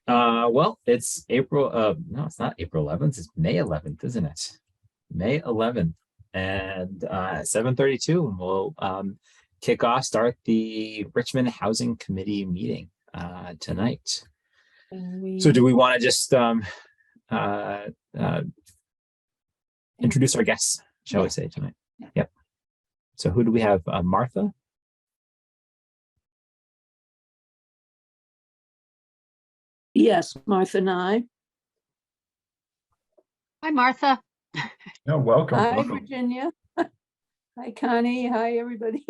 Well, it's April. No, it's not April 11th. It's May 11th, isn't it? May 11th, and 7:32. We'll start the Richmond Housing Committee meeting tonight. So, do we want to just introduce our guests? Shall we say tonight? Yeah. Yep. So, who do we have? Martha. Yes, Martha and I. Hi, Martha. Oh, welcome. Hi, welcome. Virginia. Hi, Connie. Hi, everybody.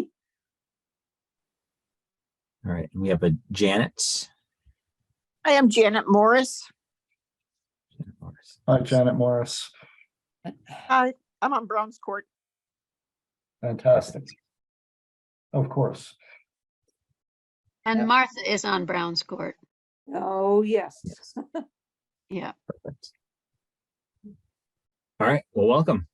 All right, and we have a Janet. I am Janet Morris. Hi, Janet Morris. Hi, I'm on Browns Court. Fantastic. Of course. And Yep. Martha is on Brown's Court. Oh, yes. Yeah. Perfect. All right. Well, welcome.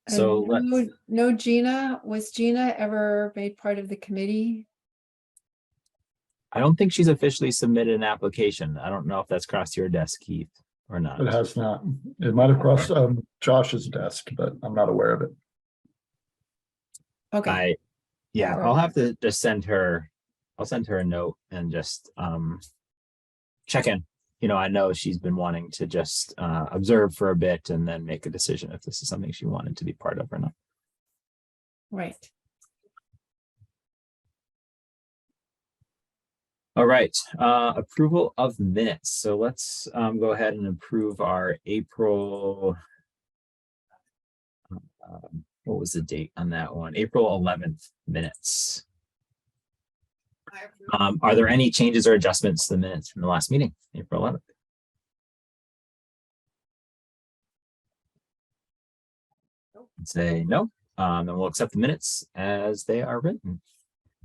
So let's. No, Gina. Was Gina ever made part of the committee? I don't think she's officially submitted an application. I don't know if that's crossed your desk, Keith, or not. It has not. It might have crossed Josh's desk, but I'm not aware of it. Okay. I'll have to just send her. I'll send her a note and just check in. You know, I know she's been wanting to just observe for a bit and then make a decision if this is something she wanted to be part of or not. Right. All right, approval of minutes. So let's go ahead and approve our April. What was the date on that one? April 11th minutes. Are there any changes or adjustments to the minutes from the last meeting, April 11th? Say no. Then we'll accept the minutes as they are written.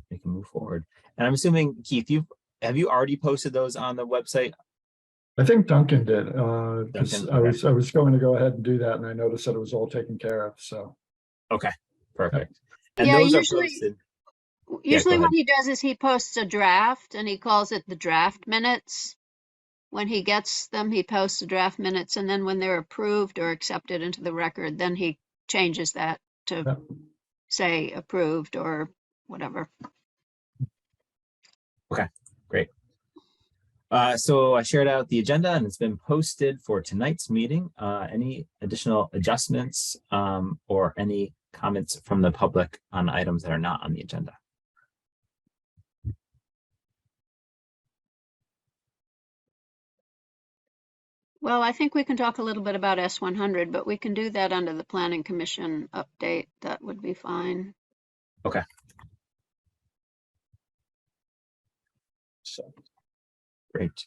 We can move forward. And I'm assuming, Keith, have you already posted those on the website? I think Duncan did. 'Cause Duncan, I was going to go ahead and do that, and I noticed that it was all taken care of. So Okay, perfect. And Yeah, those usually- are posted. Usually go what ahead. he does is he posts a draft and he calls it the draft minutes. When he gets them, he posts the draft minutes, and then when they're approved or accepted into the record, then he changes that to yeah. say approved or whatever. Great. So I shared out the agenda and it's been posted for tonight's meeting. Any additional adjustments or any comments from the public on items that are not on the agenda? Well, I think we can talk a little bit about S100, but we can do that under the Planning Commission update. That would be fine. Okay. So, great.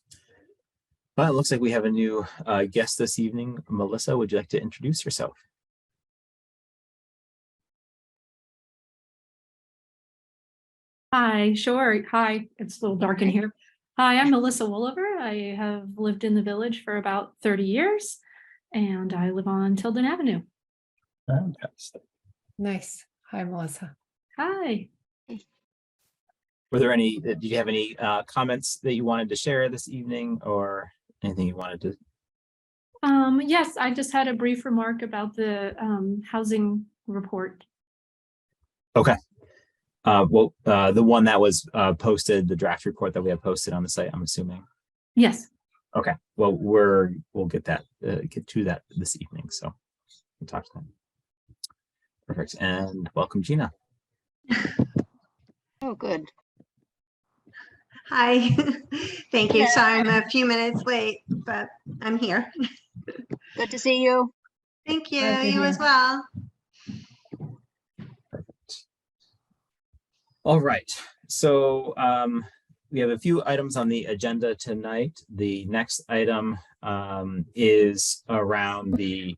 Well, it looks like we have a new guest this evening. Melissa, would you like to introduce yourself? Hi, sure. Hi, it's a little dark in here. Hi, I'm Melissa Wooliver. I have lived in the village for about 30 years and I live on Tilden Avenue. Fantastic. Nice. Hi, Melissa. Hi. Were there any, did you have any comments that you wanted to share this evening or anything you wanted to? Yes, I just had a brief remark about the housing report. Okay. The one that was posted, the draft report that we have posted on the site, I'm assuming. Yes. Okay. Well, we'll get to that this evening. So we'll talk to them. Perfect. And welcome, Gina. Oh, good. Hi, thank you. Sorry, I'm a few minutes late, but I'm here. Good to see you. Thank you, Glad to you hear. as well. Perfect. All right. So we have a few items on the agenda tonight. The next item is around the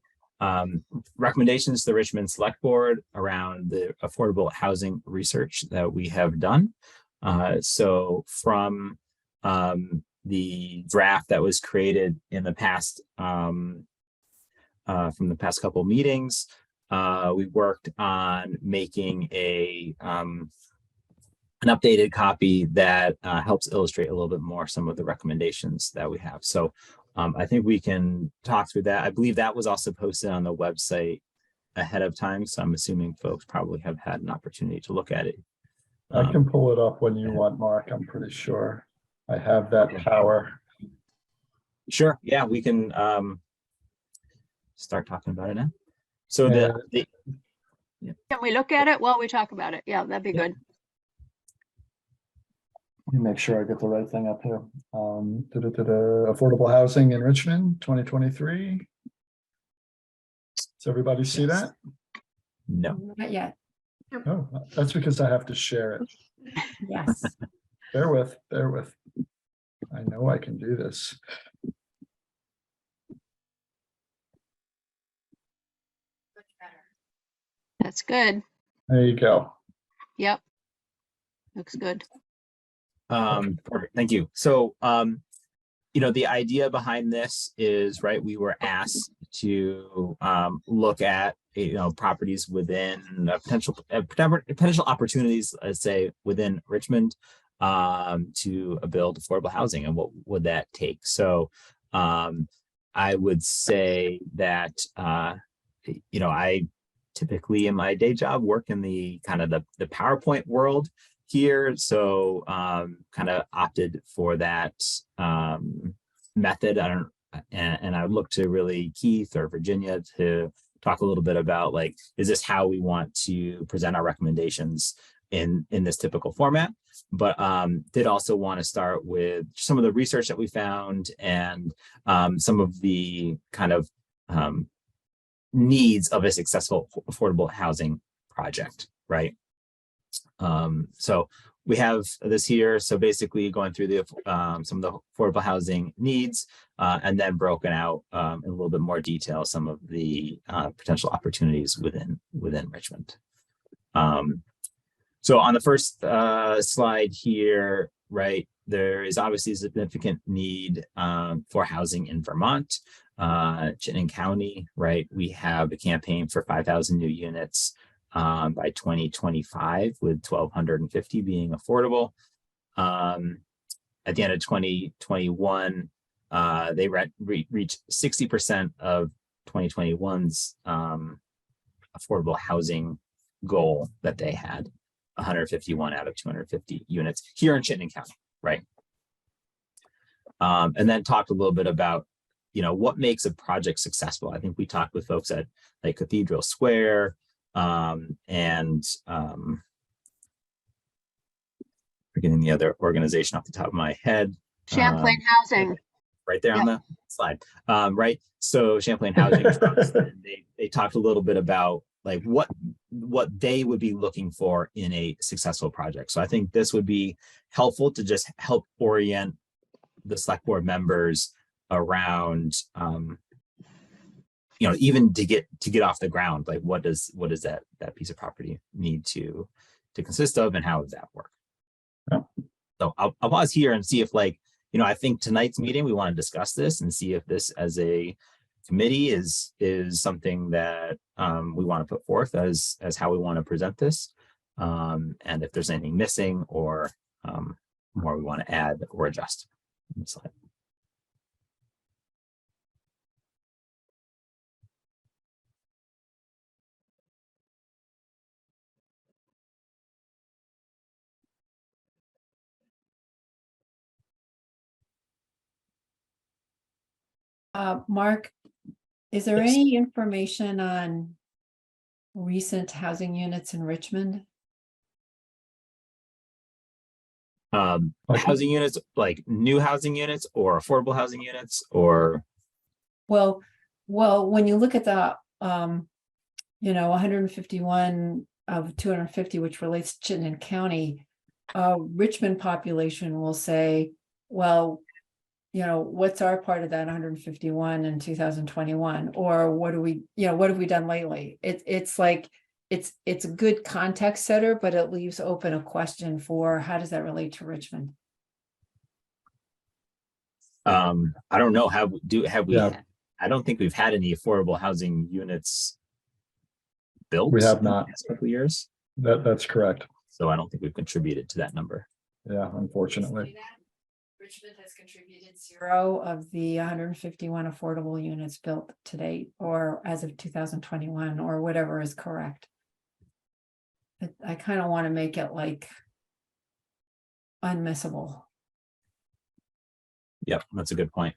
recommendations to the Richmond Selectboard around the affordable housing research that we have done. So from the draft that was created in the past, from the past couple meetings, we worked on making updated copy that helps illustrate a little bit more some of the recommendations that we have. So I think we can talk through that. I believe that was also posted on the website ahead of time, so I'm assuming folks probably have had an opportunity to look at it. I can pull it up when you want, Mark. I'm pretty sure I have that power. Sure. Yeah, we can start talking about it now. So the Can we look at it while we talk about it? Yeah, that'd be good. Let me make sure I get the right thing up here. Affordable housing in Richmond, 2023. Does everybody see that? no. Not yet. Oh, that's because I have to share it. Yes. Bear with. I know I can do this. That's good. There you go. Yep. Looks good. Perfect. Thank you. So the idea behind this is, right, we were asked to look at properties within potential opportunities, let's say, within Richmond to build affordable housing, and what would that take. So I would say that I typically in my day job work in the kind of the PowerPoint world here, so kind of opted for that method. And I look to really Keith or Virginia to talk a little bit about, like, is this how we want to present our recommendations in this typical format? But did also want to start with some of the research that we found and some of the kind of needs of a successful affordable housing project, right? So we have this here. So basically going through the some of the affordable housing needs, and then broken out in a little bit more detail some of the potential opportunities within Richmond. So on the first slide here, right, there is obviously a significant need for housing in Vermont. Chittenden County, right, we have a campaign for 5,000 new units by 2025, with 1,250 being affordable. At the end of 2021, they reached 60% of 2021's affordable housing goal that they had, 151 out of 250 units here in Chittenden County, right? And then talked a little bit about, what makes a project successful. I think we talked with folks at like Cathedral Square, and forgetting the other organization off the top of my head. Champlain Housing. Right there on the slide. Right. So Champlain Housing, they talked a little bit about like what they would be looking for in a successful project. So I think this would be helpful to just help orient the select board members around even to get off the ground, like what does that piece of property need to consist of, and how does that work? Yeah. So I'll pause here and see if, like, I think tonight's meeting we want to discuss this and see if this as a committee is something that we want to put forth as how we want to present this, and if there's anything missing or more we want to add or adjust on the slide. Mark, is there Yes. any information on recent housing units in Richmond? Housing units, like new housing units or affordable housing units, or Well, when you look at the 151 of 250, which relates to Chittenden County, Richmond population will say, well, what's our part of that 151 in 2021, or what have we done lately? It's like it's a good context setter, but it leaves open a question for how does that relate to Richmond? I don't know. Have we? Yeah. I don't think we've had any affordable housing units built. We have in the not. past couple of years. That's correct. So I don't think we've contributed to that number. Yeah, unfortunately. See that? Richmond has contributed 0 of the 151 affordable units built to date, or as of 2021, or whatever is correct. I kind of want to make it like unmissable. Yep, that's a good point.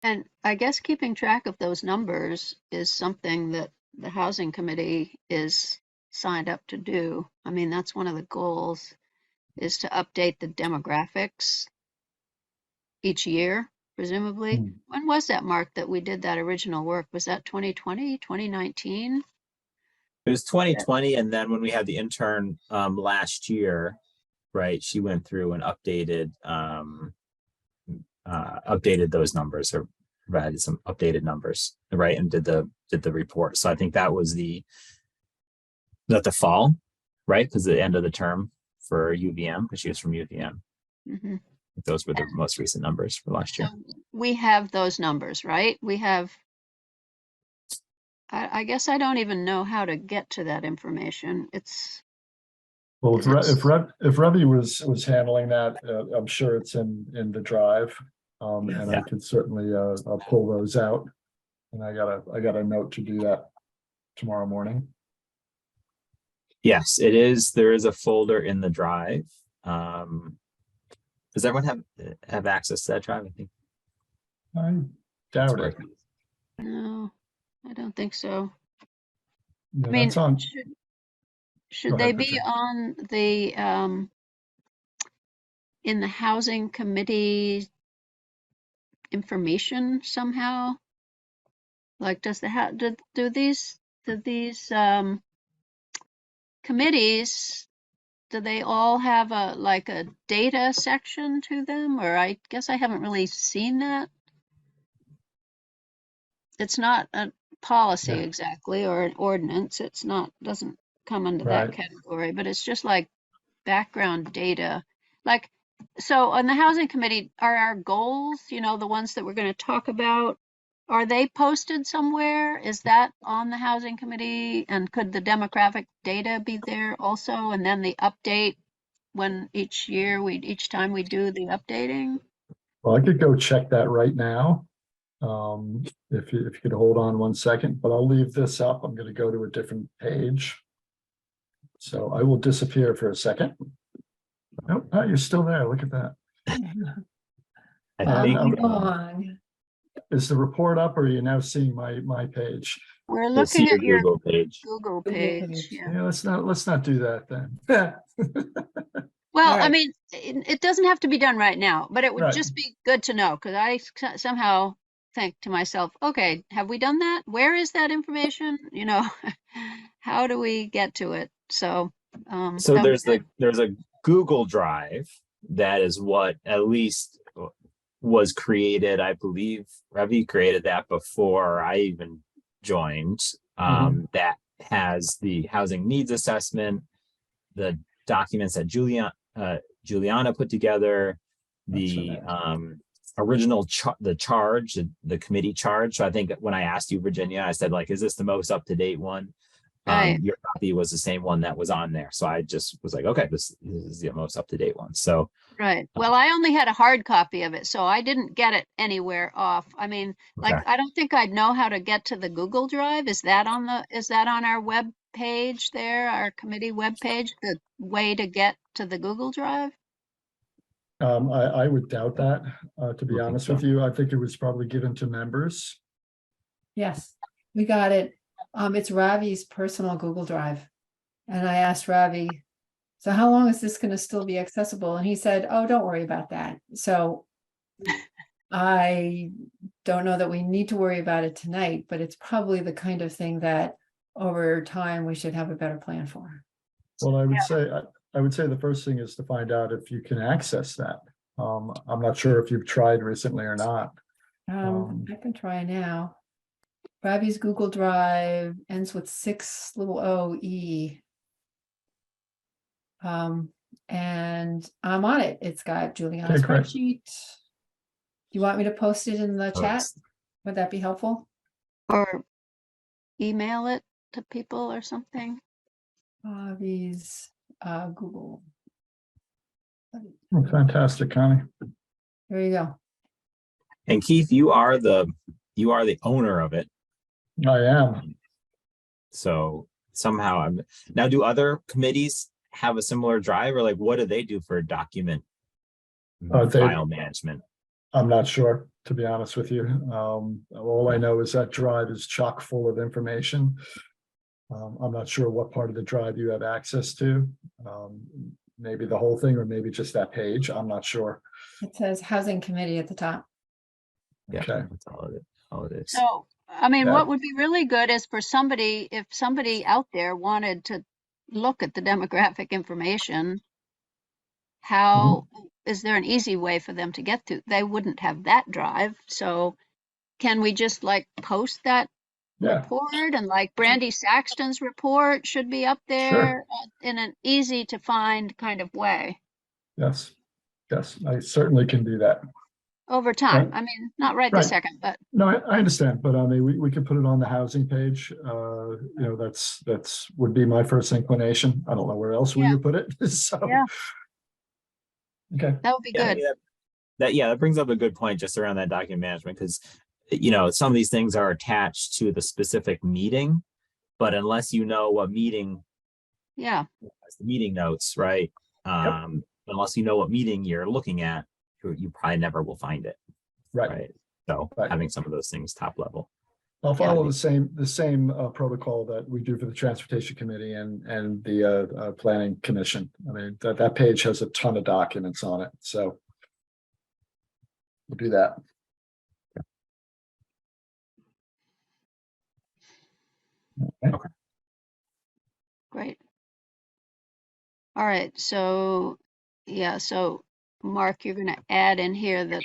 And I guess keeping track of those numbers is something that the housing committee is signed up to do. I mean, that's one of the goals, is to update the demographics each year, presumably. Hmm. When was that, Mark, that we did that original work? Was that 2020, 2019? It was 2020, and then when we had the intern last year, right, she went through and updated those numbers, or provided some updated numbers, right, and did the report. So I think that was the fall, right? Because the end of the term for UVM, because she was from UVM. Mhm. Those were the most recent numbers for last year. So we have those numbers, right? We have, I guess I don't even know how to get to that information. It's, Well, Is it- if Ravi was handling that, I'm sure it's in the drive. And I Yeah. could certainly I'll pull those out. And I got a note to do that tomorrow morning. Yes, it is. There is a folder in the drive. Does everyone have access to that drive? I think I it's doubt it. working. no, I don't think so. Yeah, I mean, that's on. should Go they ahead, be Patricia. on the, in the housing committee information somehow? Like, does the, do these committees, do they all have like a data section to them? Or I guess I haven't really seen that. It's not a policy Yeah. exactly, or an ordinance. It's not, doesn't come under that Right. category, but it's just like background data. Like, so on the housing committee, are our goals, the ones that we're going to talk about, are they posted somewhere? Is that on the housing committee? And could the demographic data be there also? And then the update when each time we do the updating? Well, I could go check that right now. If you could hold on 1 second, but I'll leave this up. I'm going to go to a different page. So I will disappear for a second. Oh, you're still there. Look at that. I think I'm- Long. Is the report up, or are you now seeing my page? We're you'll see looking your at your Google page. Google Google page. page. Yeah. Yeah, let's not do that then. Well, All I right. mean, it doesn't have to be done right now, but it would Right. just be good to know, because I somehow think to myself, okay, have we done that? Where is that information? How do we get to it? So, So that was there's a Google Drive that is what at least was created. I believe Ravi created that before I even joined. That has the housing needs assessment, the documents that Juliana put together, the original the committee charge. So I think when I asked you, Virginia, I said, like, is this the most up-to-date one? Right. Your copy was the same one that was on there. So I just was like, okay, this is the most up-to-date one. So right. Well, I only had a hard copy of it, so I didn't get it anywhere off. I mean, like, Okay. I don't think I'd know how to get to the Google Drive. Is that on our web page there, our committee web page, the way to get to the Google Drive? I would doubt that, to be I think honest so. with you. I think it was probably given to members. Yes, we got it. It's Ravi's personal Google Drive. And I asked Ravi, so how long is this going to still be accessible? And he said, oh, don't worry about that. So I don't know that we need to worry about it tonight, but it's probably the kind of thing that over time we should have a better plan for. Well, I would say the first thing is to find out if you can access that. I'm not sure if you've tried recently or not. I can try now. Ravi's Google Drive ends with 6E. And I'm on it. It's got Juliana's Okay, great. spreadsheet. Do you want me to post it in the chat? Thanks. Would that be helpful? Or email it to people or something? These, Google. Well, fantastic, Connie. There you go. And Keith, you are the owner of it. I am. So somehow now, do other committees have a similar drive, or like what do they do for document file management? I'm not sure, to be honest with you. All I know is that drive is chock full of information. I'm not sure what part of the drive you have access to. Maybe the whole thing, or maybe just that page. I'm not sure. It says Housing Committee at the top. Yeah, Okay. that's all it is. So, I mean, Yeah. what would be really good is for somebody, if somebody out there wanted to look at the demographic information, how is there an easy way for them to get to? They wouldn't have that drive. So can we just like post that Yeah, report, and like Brandy Saxton's report should be up there in an easy to find kind of way yes, I certainly can do that. over time? Right. I mean, not right Right. this second, but No, I understand, but I mean, we could put it on the housing page. You know, that's would be my first inclination. I don't know where else will Yeah. you put it, so. Yeah. Okay, that would be Yeah, good. that brings up a good point just around that document management, because some of these things are attached to the specific meeting, but unless you know what meeting, Yeah. the meeting notes, right? Unless you know what meeting you're looking at, you probably never will find it, right. right? So Right. having some of those things top level. I'll follow Yeah. the same protocol that we do for the Transportation Committee and the Planning Commission. I mean, that page has a ton of documents on it, so we'll do that. Great. All right, so, yeah, so Mark, you're gonna add in here that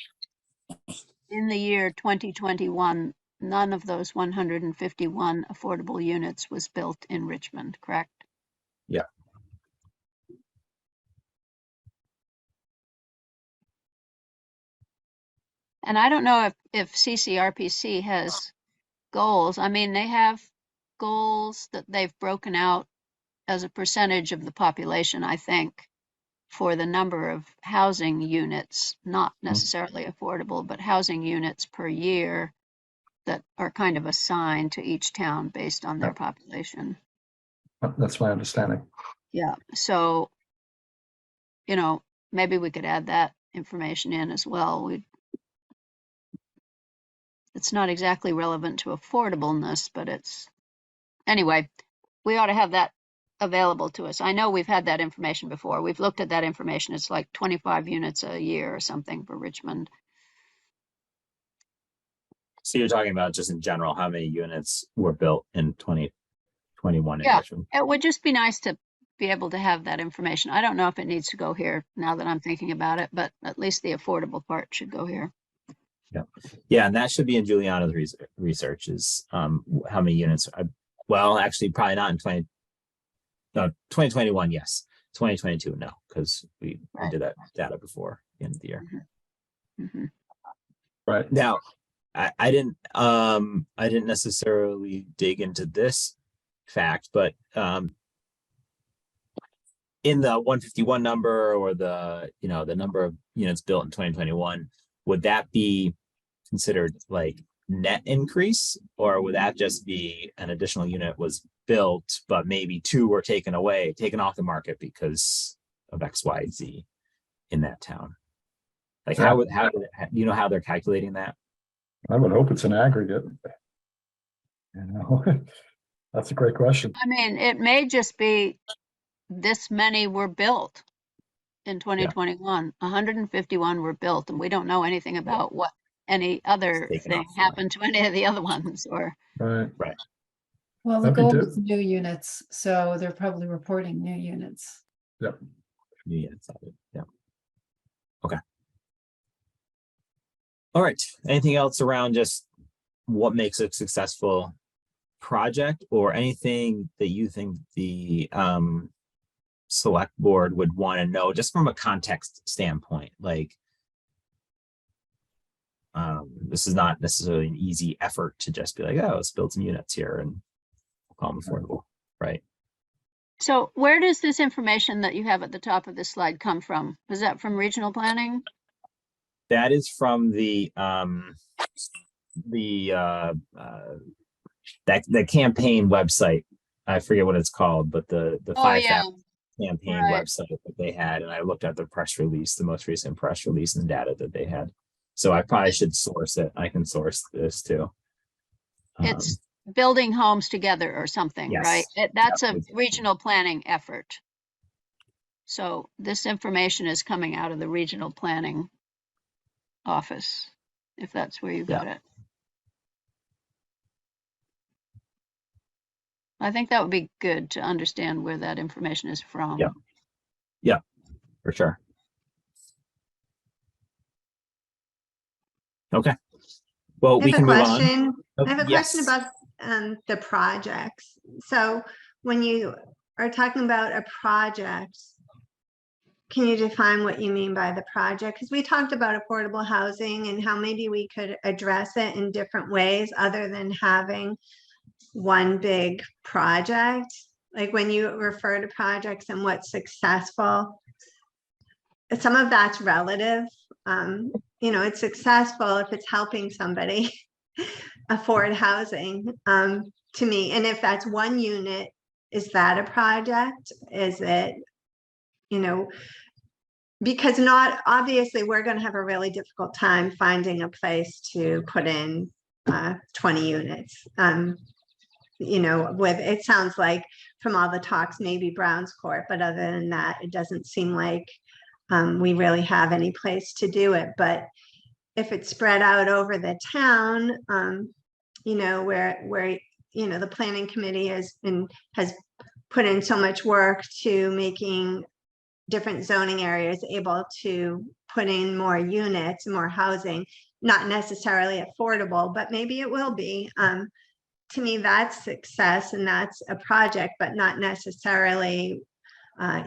in the year 2021, none of those 151 affordable units was built in Richmond, correct? Yeah. And I don't know if CCRPC has goals. I mean, they have goals that they've broken out as a percentage of the population, I think, for the number of housing units, not necessarily affordable, but housing units per year that are kind of assigned to each town based on their population. That's my understanding. Yeah, so, maybe we could add that information in as well. It's not exactly relevant to affordableness, but anyway, we ought to have that available to us. I know we've had that information before. We've looked at that information. It's like 25 units a year or something for Richmond. So you're talking about just in general, how many units were built in 2021 in Yeah. Richmond? It would just be nice to be able to have that information. I don't know if it needs to go here now that I'm thinking about it, but at least the affordable part should go here. Yeah, and that should be in Juliana's research is how many units. Well, actually, probably not in 2021. Yes, 2022. No, because we did that data before the end of the year. Mm-hmm. Right. Now, I didn't necessarily dig into this fact, but in the 151 number, or the number of units built in 2021, would that be considered like net increase, or would that just be an additional unit was built, but maybe two were taken off the market because of XYZ in that town? Like how how they're calculating that? I would hope it's an aggregate. That's a great question. I mean, it may just be this many were built in 2021. 151 were built, and we don't know anything about what any other Taken thing off the line. happened to any of the other ones, or Right. Well, the That'd be goal good. is new units, so they're probably reporting new units. New units of it. Yeah. Okay. All right. Anything else around just what makes a successful project, or anything that you think the select board would want to know just from a context standpoint? Like, this is not necessarily an easy effort to just be like, oh, let's build some units here and call them affordable, right? So where does this information that you have at the top of this slide come from? Is that from regional planning? That is from the that campaign website. I forget what it's called, but the Oh, 5,000 campaign Right. website that they had, and I looked at the press release, the most recent press release and data that they had. So I probably should source it. I can source this too. It's building homes together or something, Yes. right? That's a Yep. regional planning effort. So this information is coming out of the regional planning office, if that's where you got it. I think that would be good to understand where that information is from. Yeah. Yeah, for sure. Okay. Well, I we have can a move on. question. Oh, I have a yes. question about the projects. So when you are talking about a project, can you define what you mean by the project? Because we talked about affordable housing and how maybe we could address it in different ways other than having one big project. Like when you refer to projects and what's successful, some of that's relative. It's successful if it's helping somebody afford housing, to me. And if that's one unit, is that a project? Is it, because not obviously we're going to have a really difficult time finding a place to put in 20 units. With it sounds like from all the talks, maybe Browns Court, but other than that, it doesn't seem like we really have any place to do it. But if it's spread out over the town, where the planning committee has put in so much work to making different zoning areas able to put in more units, more housing, not necessarily affordable, but maybe it will be. To me, that's success and that's a project, but not necessarily,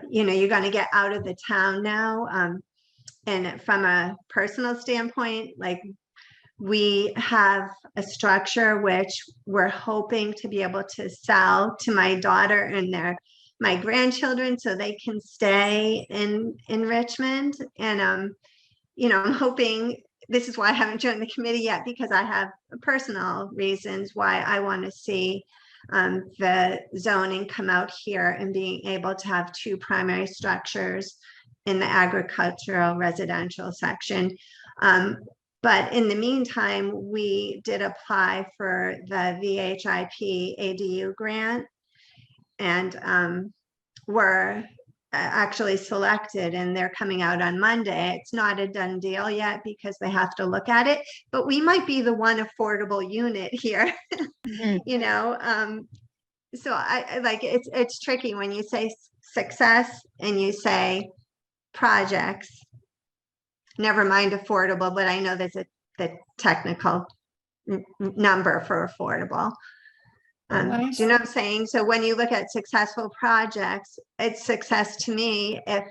you're going to get out of the town now. And from a personal standpoint, like we have a structure which we're hoping to be able to sell to my daughter and my grandchildren so they can stay in Richmond. And, I'm hoping, this is why I haven't joined the committee yet, because I have personal reasons why I want to see the zoning come out here and being able to have two primary structures in the agricultural residential section. But in the meantime, we did apply for the VHIP ADU grant and were actually selected, and they're coming out on Monday. It's not a done deal yet because they have to look at it, but we might be the one affordable unit here. So I like it's tricky when you say success and you say projects, never mind affordable, but I know there's the technical number for affordable. Do you know what I'm saying? So when you look at successful projects, it's success to me if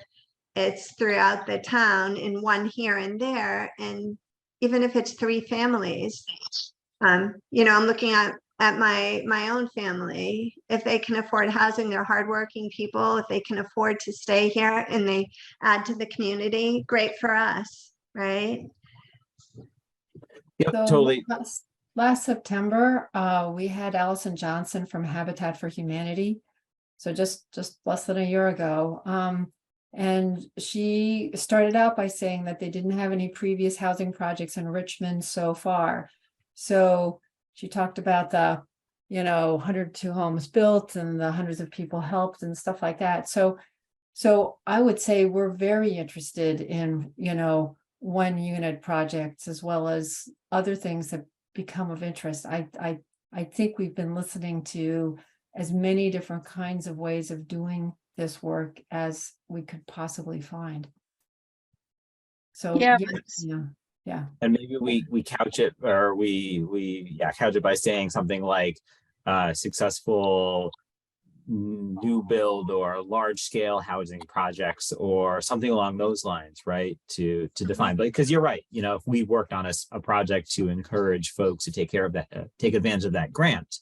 it's throughout the town in one here and there. And even if it's 3 families, I'm looking at my own family. If they can afford housing, they're hardworking people. If they can afford to stay here and they add to the community, great for us, right? Yep, So totally. Last September, we had Allison Johnson from Habitat for Humanity. So just less than a year ago. And she started out by saying that they didn't have any previous housing projects in Richmond so far. So she talked about the, 102 homes built and the hundreds of people helped and stuff like that. So I would say we're very interested in, 1 unit projects as well as other things that become of interest. I think we've been listening to as many different kinds of ways of doing this work as we could possibly find. So Yeah. yeah. And maybe we couch it, or we couch it by saying something like successful new build or large scale housing projects or something along those lines, right? To define, but because you're right, if we worked on a project to encourage folks to take care of that, take advantage of that grant,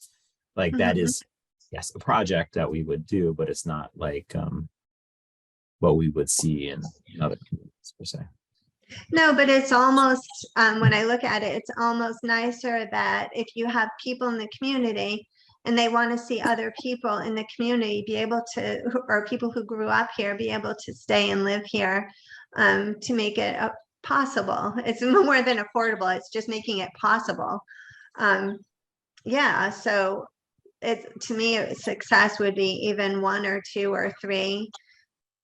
like that is yes, a project that we would do, but it's not like what we would see in other communities per se. No, but it's almost, when I look at it, it's almost nicer that if you have people in the community and they want to see other people in the community be able to, or people who grew up here, be able to stay and live here, to make it possible. It's more than affordable. It's just making it possible. Yeah, so to me, success would be even 1 or 2 or 3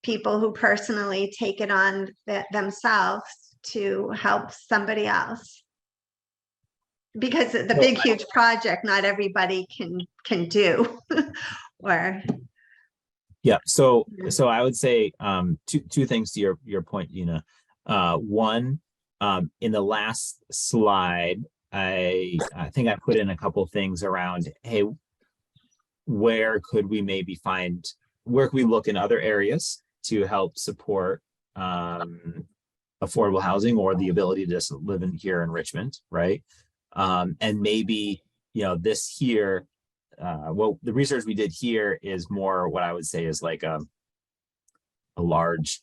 people who personally take it on themselves to help somebody else. Because the big, huge project, not everybody can do. Or Yeah, so I would say two things to your point, Dina. One, in the last slide, I think I put in a couple things around, hey, where could we look in other areas to help support affordable housing or the ability to just live here in Richmond, right? And maybe, this here, well, the research we did here is more what I would say is like a large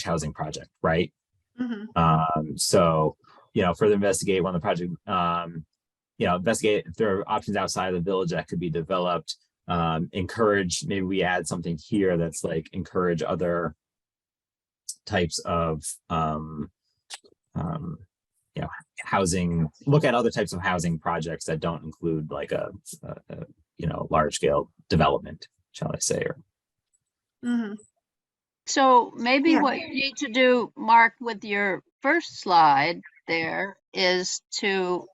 housing project, right? So, further investigate when the project, investigate if there are options outside of the village that could be developed. Encourage, maybe we add something here that's like encourage other types of housing, look at other types of housing projects that don't include like a large scale development, shall I say, or So maybe Yeah. what you need to do, Mark, with your first slide there is to,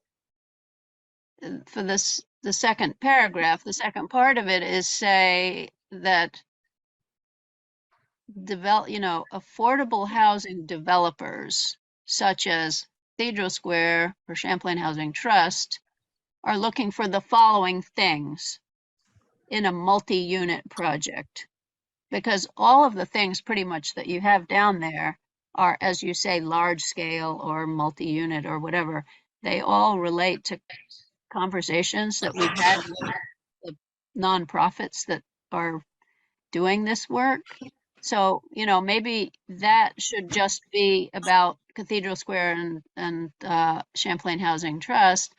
for this, the second paragraph, the second part of it is say that affordable housing developers such as Cathedral Square or Champlain Housing Trust are looking for the following things in a multi-unit project. Because all of the things pretty much that you have down there are, as you say, large scale or multi-unit or whatever. They all relate to conversations that we've had with the nonprofits that are doing this work. So, maybe that should just be about Cathedral Square and Champlain Housing Trust.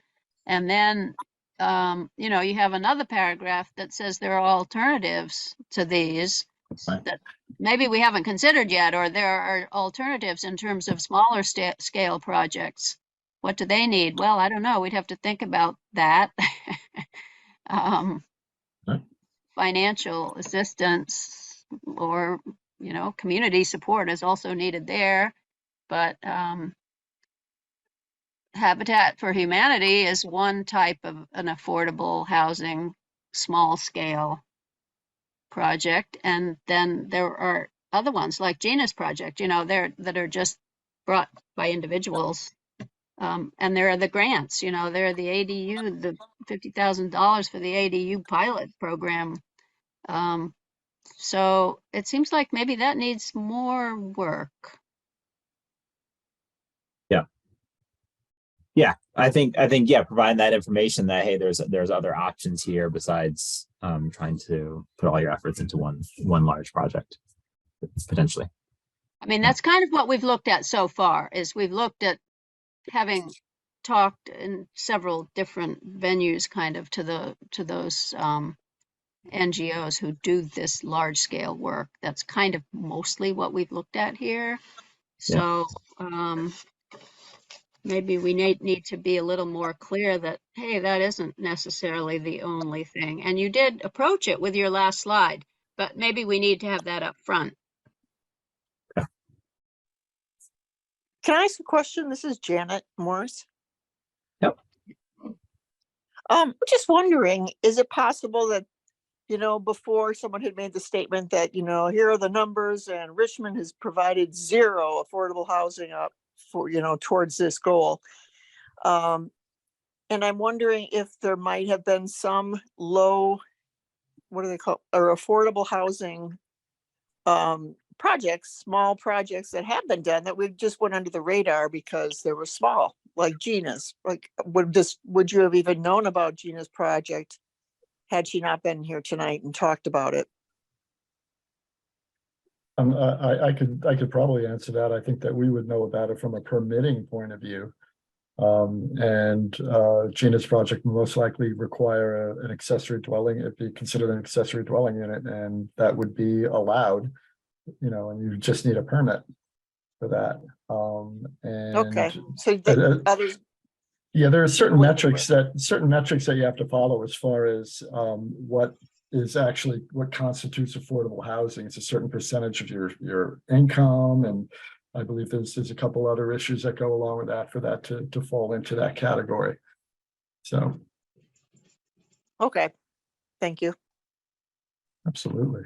And then, you have another paragraph that says there are alternatives to these that maybe we haven't considered yet, or there are alternatives in terms of smaller scale projects. What do they need? Well, I don't know. We'd have to think about that. Financial assistance or, community support is also needed there. But Habitat for Humanity is one type of an affordable housing, small scale project. And then there are other ones like Gina's project, that are just brought by individuals. And there are the grants, there are the ADU, the $50,000 for the ADU pilot program. So it seems like maybe that needs more work. Yeah, I think, provide that information that, hey, there's other options here besides trying to put all your efforts into one large project, potentially. I mean, that's kind of what we've looked at so far, is we've looked at having talked in several different venues kind of to those NGOs who do this large scale work. That's kind of mostly what we've looked at here. So maybe we need to be a little more clear that, hey, that isn't necessarily the only thing. And you did approach it with your last slide, but maybe we need to have that up front. Can I ask a question? This is Janet Morris. Yep. Just wondering, is it possible that, before someone had made the statement that, here are the numbers and Richmond has provided 0 affordable housing up for, towards this goal. And I'm wondering if there might have been some low, what do they call, or affordable housing projects, small projects that have been done that we just went under the radar because they were small, like Gina's. Like, would you have even known about Gina's project had she not been here tonight and talked about it. I could probably answer that. I think that we would know about it from a permitting point of view. And Gina's project will most likely require an accessory dwelling, it'd be considered an accessory dwelling unit, and that would be allowed, you know, and you just need a permit for that. Okay, And so the others, yeah, there are certain What- metrics that you have to follow as far as what is actually what constitutes affordable housing. It's a certain percentage of your income, and I believe there's a couple other issues that go along with that for that to fall into that category. So okay, thank you. absolutely.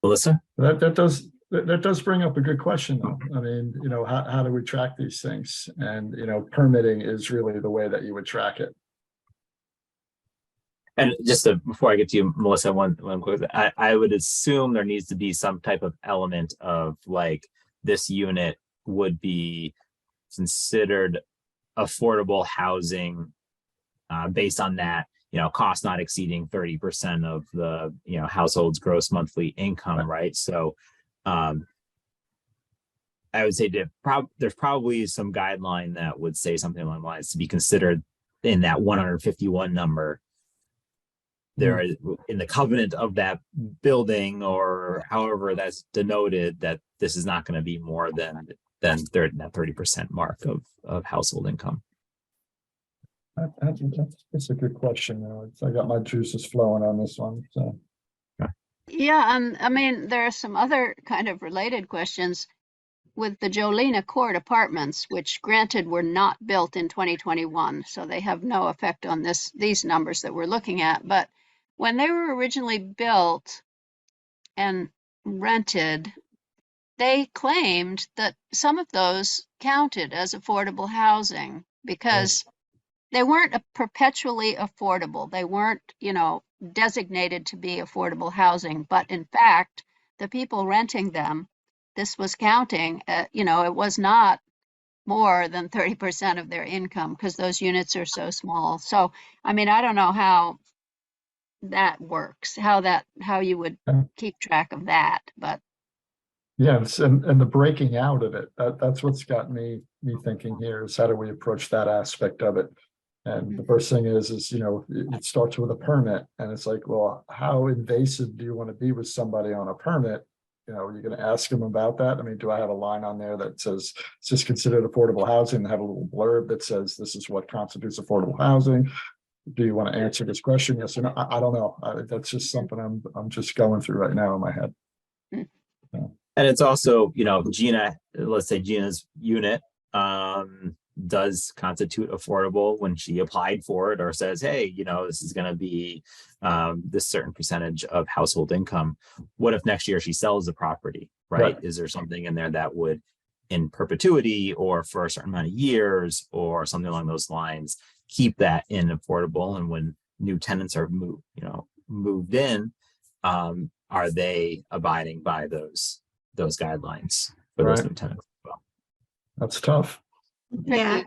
Melissa? That does bring up a good question, though. I mean, you know, how do we track these things? And, you know, permitting is really the way that you would track it. And just before I get to you, Melissa, one quick, I would assume there needs to be some type of element of like this unit would be considered affordable housing based on that, you know, cost not exceeding 30% of the, you know, household's gross monthly income, right? So I would say there's probably some guideline that would say something along the lines to be considered in that 151 number. There is in the covenant of that building, or however that's denoted, that this is not going to be more than that 30% mark of household income. That's a good question. I got my juices flowing on this one. So Yeah, and I mean, there are some other kind of related questions with the Jolena Court apartments, which granted were not built in 2021, so they have no effect on these numbers that we're looking at. But when they were originally built and rented, they claimed that some of those counted as affordable housing because they weren't perpetually affordable. They weren't, you know, designated to be affordable housing, but in fact, the people renting them, this was counting, you know, it was not more than 30% of their income because those units are so small. So, I mean, I don't know how that works, how you would keep track of that, but yes, and the breaking out of it, that's what's got me thinking here is how do we approach that aspect of it? And the first thing is, you know, it starts with a permit, and it's like, well, how invasive do you want to be with somebody on a permit? You know, you're going to ask them about that. I mean, do I have a line on there that says it's just considered affordable housing, and have a little blurb that says this is what constitutes affordable housing? Do you want to answer this question? Yes or no? I don't know. That's just something I'm just going through right now in my head. And it's also, you know, let's say Gina's unit does constitute affordable when she applied for it, or says, hey, you know, this is going to be this certain percentage of household income. What if next year she sells the property, right? Is there something in there that would, in perpetuity or for a certain amount of years or something along those lines, keep that in affordable? And when new tenants are moved in, are they abiding by those guidelines for those new tenants as well? That's tough. Yeah.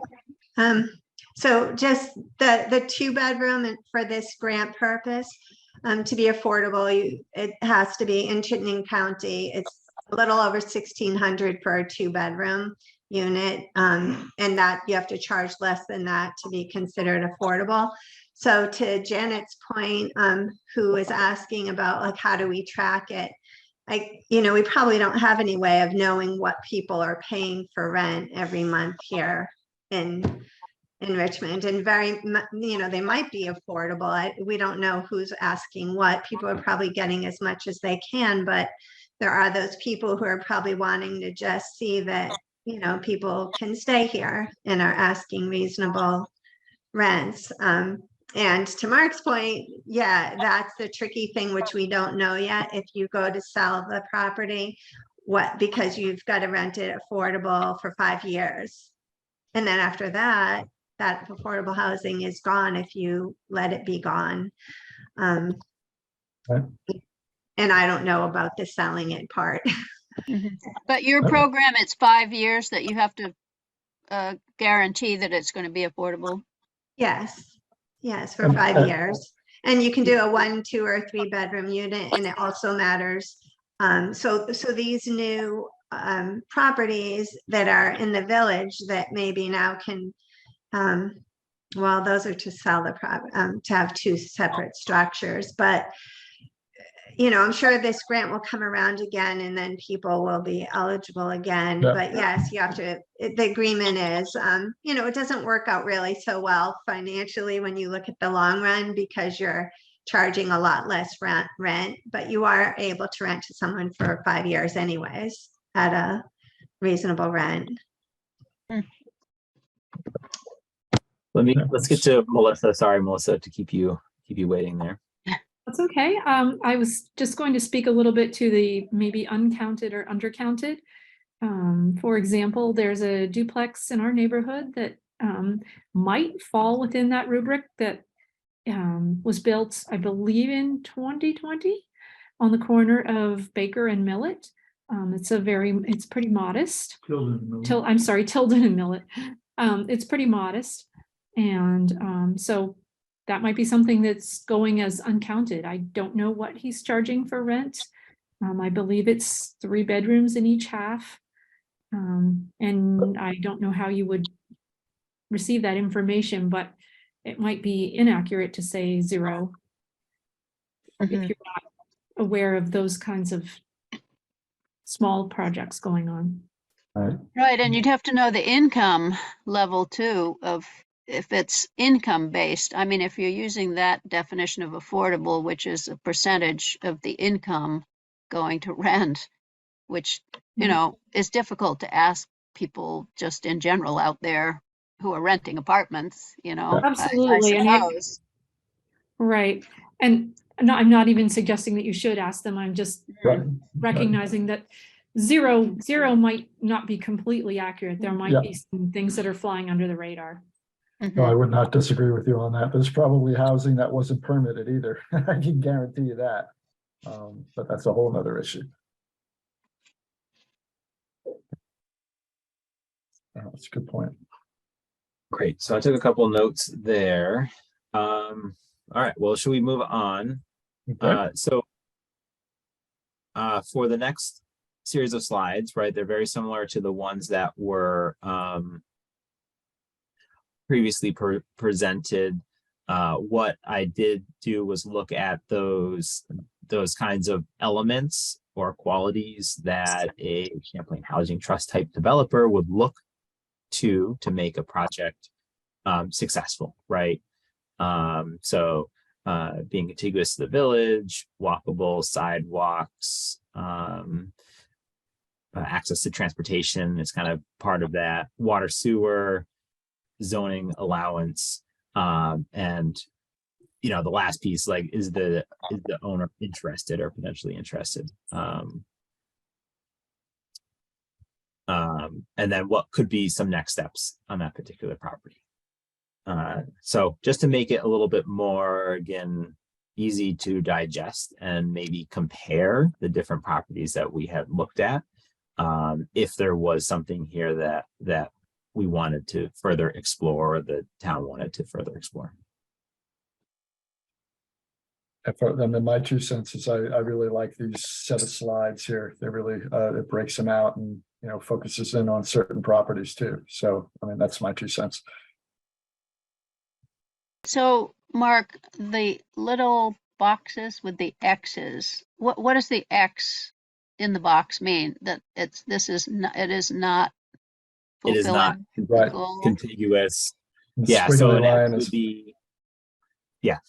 So just the 2-bedroom and for this grant purpose, to be affordable, it has to be in Chittenden County. It's a little over $1,600 for a 2-bedroom unit. And that you have to charge less than that to be considered affordable. So to Janet's point, who is asking about like, how do we track it? You know, we probably don't have any way of knowing what people are paying for rent every month here in Richmond, and you know, they might be affordable. We don't know who's asking what. People are probably getting as much as they can, but there are those people who are probably wanting to just see that, you know, people can stay here and are asking reasonable rents. And to Mark's point, yeah, that's the tricky thing, which we don't know yet. If you go to sell the property, because you've got to rent it affordable for 5 years. And then after that, that affordable housing is gone if you let it be gone. Right. And I don't know about the selling it part. but your program, it's 5 years that you have to guarantee that it's going to be affordable. Yes. Yes, for And, 5 years. And you can do a 1, 2, or 3 bedroom unit, and it also matters. So these new properties that are in the village that maybe now can, well, those are to sell the to have 2 separate structures, but you know, I'm sure this grant will come around again and then people will be eligible again. Yeah. But yes, you have to, the agreement is, you know, it doesn't work out really so well financially when you look at the long run because you're charging a lot less rent, but you are able to rent to someone for 5 years anyways at a reasonable rent. Let's get to Melissa. Sorry, Melissa, to keep you waiting there. That's okay. I was just going to speak a little bit to the maybe uncounted or undercounted. For example, there's a duplex in our neighborhood that might fall within that rubric that was built, I believe, in 2020 on the corner of Baker and Millet. It's pretty modest. I'm sorry, Tilden and Millet. It's pretty modest. And so that might be something that's going as uncounted. I don't know what he's charging for rent. I believe it's 3 bedrooms in each half. And I don't know how you would receive that information, but it might be inaccurate to say 0 if you're not aware of those kinds of small projects going on. Right, and you'd have to know the income level too of if it's income based. I mean, if you're using that definition of affordable, which is a percentage of the income going to rent, which, you know, is difficult to ask people just in general out there who are renting apartments, you know. Absolutely. I suppose. Right. And no, I'm not even suggesting that you should ask them. I'm just recognizing that zero might not be completely accurate. There might be some things that are flying under the radar. No, I would not disagree with you on that. There's probably housing that wasn't permitted either. I can guarantee you that. But that's a whole nother issue. That's a good point. Great. So I took a couple of notes there. All right. Well, should we move on? Okay. For the next series of slides, right, they're very similar to the ones that were previously presented. What I did do was look at those kinds of elements or qualities that a Champlain Housing Trust type developer would look to make a project successful, right? Being contiguous to the village, walkable sidewalks, access to transportation is kind of part of that, water, sewer, zoning allowance, and you know, the last piece, like, is the owner interested or potentially interested? And then what could be some next steps on that particular property? So just to make it a little bit more, again, easy to digest and maybe compare the different properties that we had looked at, if there was something here that we wanted to further explore, or the town wanted to further explore. And then my 2 cents is I really like these set of slides here. They really, it breaks them out and, you know, focuses in on certain properties too. So, I mean, that's my 2 cents. So, Mark, the little boxes with the X's, what does the X in the box mean? That it is not fulfilling right goal? Contiguous. The Yeah, squiggly so an line X is would be,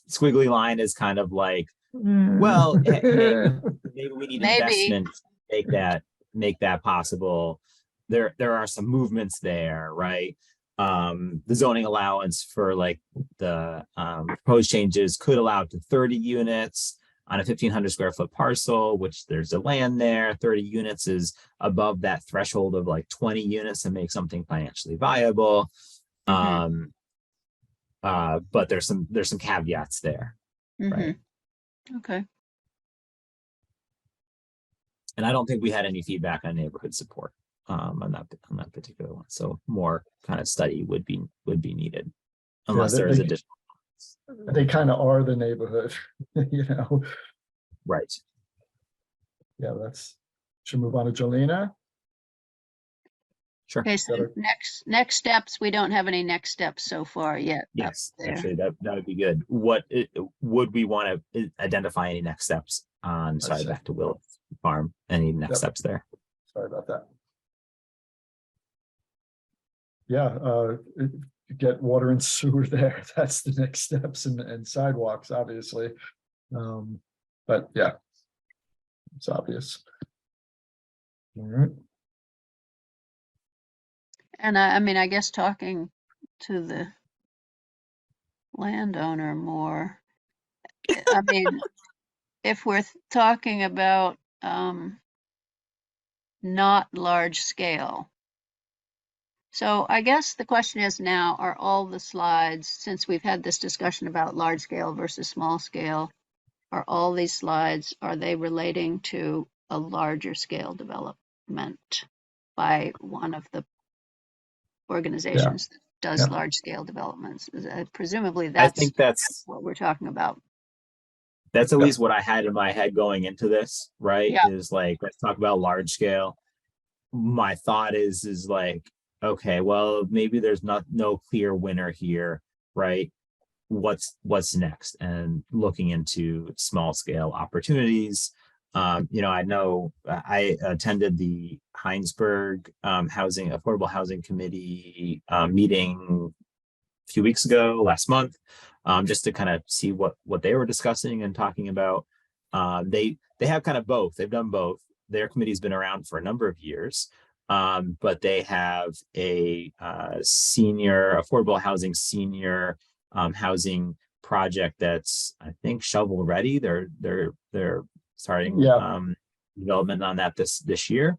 squiggly line is kind of like, well, hey, maybe we need investment to make that possible. There are some movements there, right? The zoning allowance for like the proposed changes could allow up to 30 units on a 1,500 square foot parcel, which there's a land there. 30 units is above that threshold of like 20 units to make something financially viable. But there's some caveats there, right? Okay. And I don't think we had any feedback on neighborhood support on that particular one. So more kind of study would be needed, unless there is additional. they kind of are the neighborhood, you know? Right. Yeah, should move on to Jolena. Sure. Okay, so Better. next steps, we don't have any next steps so far yet. Yes, there. actually, that would be good. Would we want to identify any next steps on, sorry, see. back to Will Farm, any next Yep. steps there? Sorry about that. Yeah, get water and sewer there. That's the next steps, and sidewalks, obviously. But yeah, it's obvious. All right. And I mean, I guess talking to the landowner more. I mean, if we're talking about not large scale. So I guess the question is now, are all the slides, since we've had this discussion about large scale versus small scale, are all these slides, are they relating to a larger scale development by one of the organizations that does Yeah. large scale developments? Presumably I that's think that's what we're talking about. at Yep. least what I had in my head going into this, right? Yeah. Is like, let's talk about large scale. My thought is like, okay, well, maybe there's no clear winner here, right? What's next? And looking into small scale opportunities. I know I attended the Heinsberg Affordable Housing Committee meeting a few weeks ago, last month, just to kind of see what they were discussing and talking about. They have kind of both. They've done both. Their committee's been around for a number of years, but they have a affordable housing senior housing project that's, I think, shovel ready. They're starting development on that this year,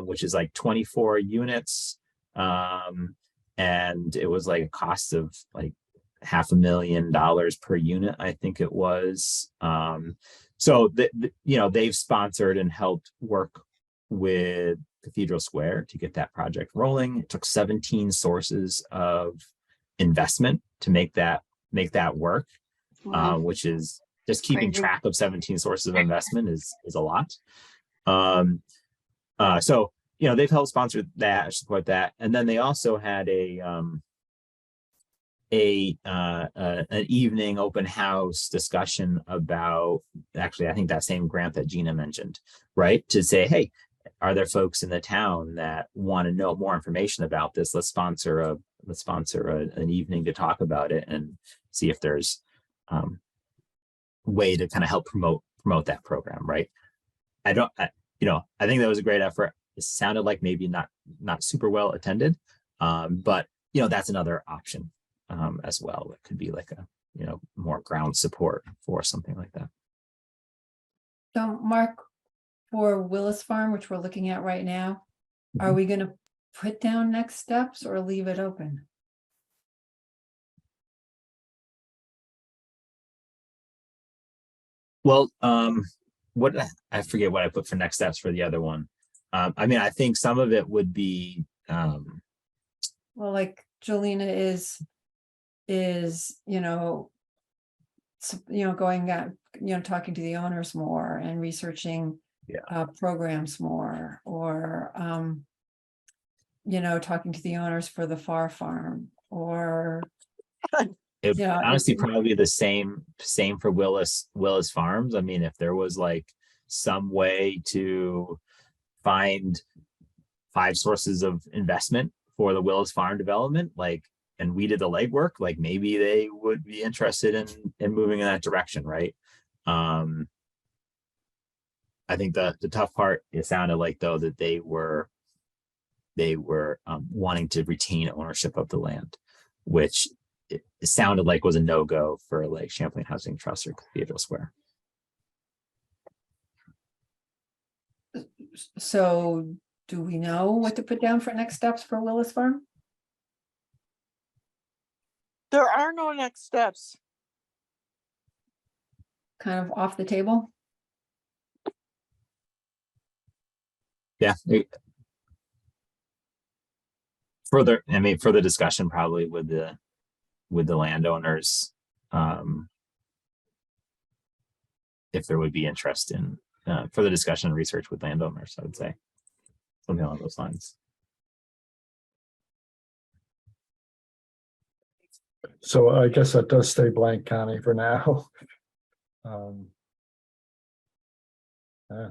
which is like 24 units. And it was like a cost of like $500,000 per unit, I think it was. So they've sponsored and helped work with Cathedral Square to get that project rolling. It took 17 sources of investment to make that work, Wow. which is just keeping Crazy. track of 17 sources of investment is a lot. So they've helped sponsor that, support that, and then they also had an evening open house discussion about, actually, I think that same grant that Gina mentioned, right? To say, hey, are there folks in the town that want to know more information about this? Let's sponsor an evening to talk about it and see if there's way to kind of help promote that program, right? I think that was a great effort. It sounded like maybe not super well attended, but that's another option as well. It could be like a more ground support for something like that. So Mark, for Willis Farm, which we're looking at right now, are we going to put down next steps or leave it open? Well, I forget what I put for next steps for the other one. I mean, I think some of it would be Well, like Jolena is going out, talking to the owners more and researching programs more, or talking to the owners for the Far Farm, or it would honestly it- probably the same for Willis Farms. I mean, if there was like some way to find 5 sources of investment for the Willis Farm development, and we did the legwork, maybe they would be interested in moving in that direction, right? I think the tough part, it sounded like, though, that they were wanting to retain ownership of the land, which it sounded like was a no-go for Champlain Housing Trust or Cathedral Square. So do we know what to put down for next steps for Willis Farm? There are no next steps. Kind of off the table? Yeah. Further discussion probably with the landowners if there would be interest in further discussion and research with landowners, I would say something along those lines. So I guess that does stay blank, Connie, for now. Yeah.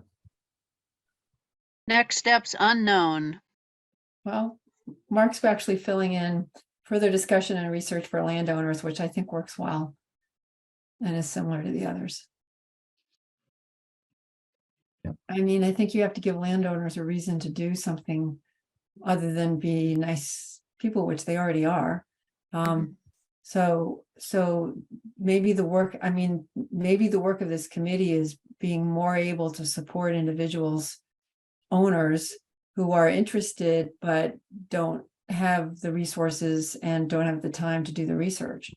Next steps unknown. Well, Mark's actually filling in further discussion and research for landowners, which I think works well and is similar to the others. Yep. I mean, I think you have to give landowners a reason to do something other than be nice people, which they already are. So maybe the work, I mean, maybe the work of this committee is being more able to support individuals, owners who are interested, but don't have the resources and don't have the time to do the research.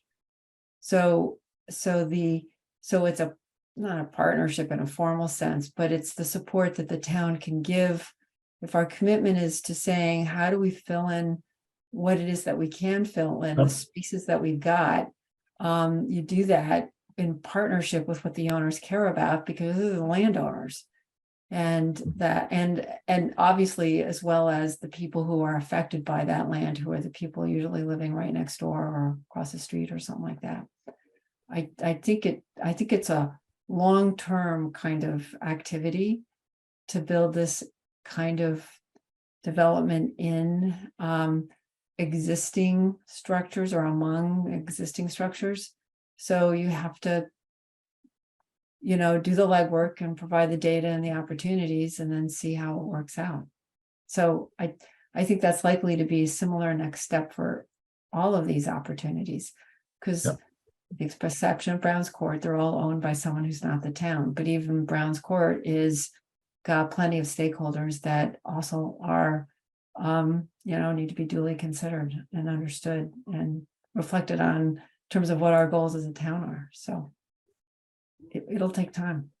So it's not a partnership in a formal sense, but it's the support that the town can give. If our commitment is to saying, how do we fill in what it is that we can fill in, the spaces that we've got, you do that in partnership with what the owners care about, because they're the landowners. And obviously, as well as the people who are affected by that land, who are the people usually living right next door or across the street or something like that. I think it's a long-term kind of activity to build this kind of development in existing structures or among existing structures. So you have to, do the legwork and provide the data and the opportunities and then see how it works out. So I think that's likely to be a similar next step for all of these opportunities, because the perception of Brown's Court, they're all owned by someone who's not the town, but even Brown's Court got plenty of stakeholders that also are, need to be duly considered and understood and reflected on in terms of what our goals as a town are. So it'll take time.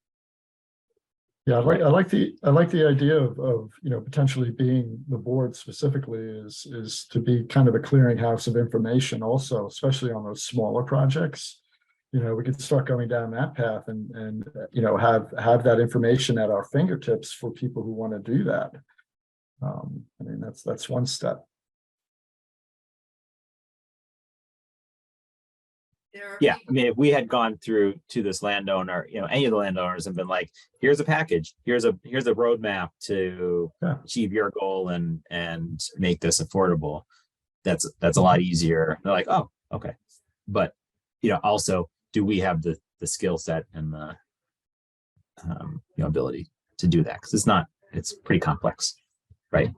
Yeah, I like the idea of potentially being the board specifically is to be kind of a clearinghouse of information also, especially on those smaller projects. We could start going down that path and have that information at our fingertips for people who want to do that. I mean, that's one step. Yeah, I mean, if we had gone through to this landowner, any of the landowners and been like, here's a package, here's a roadmap to achieve your goal and make this affordable, that's a lot easier. They're like, oh, okay. But also, do we have the skill set and the ability to do that? Because it's pretty complex, right?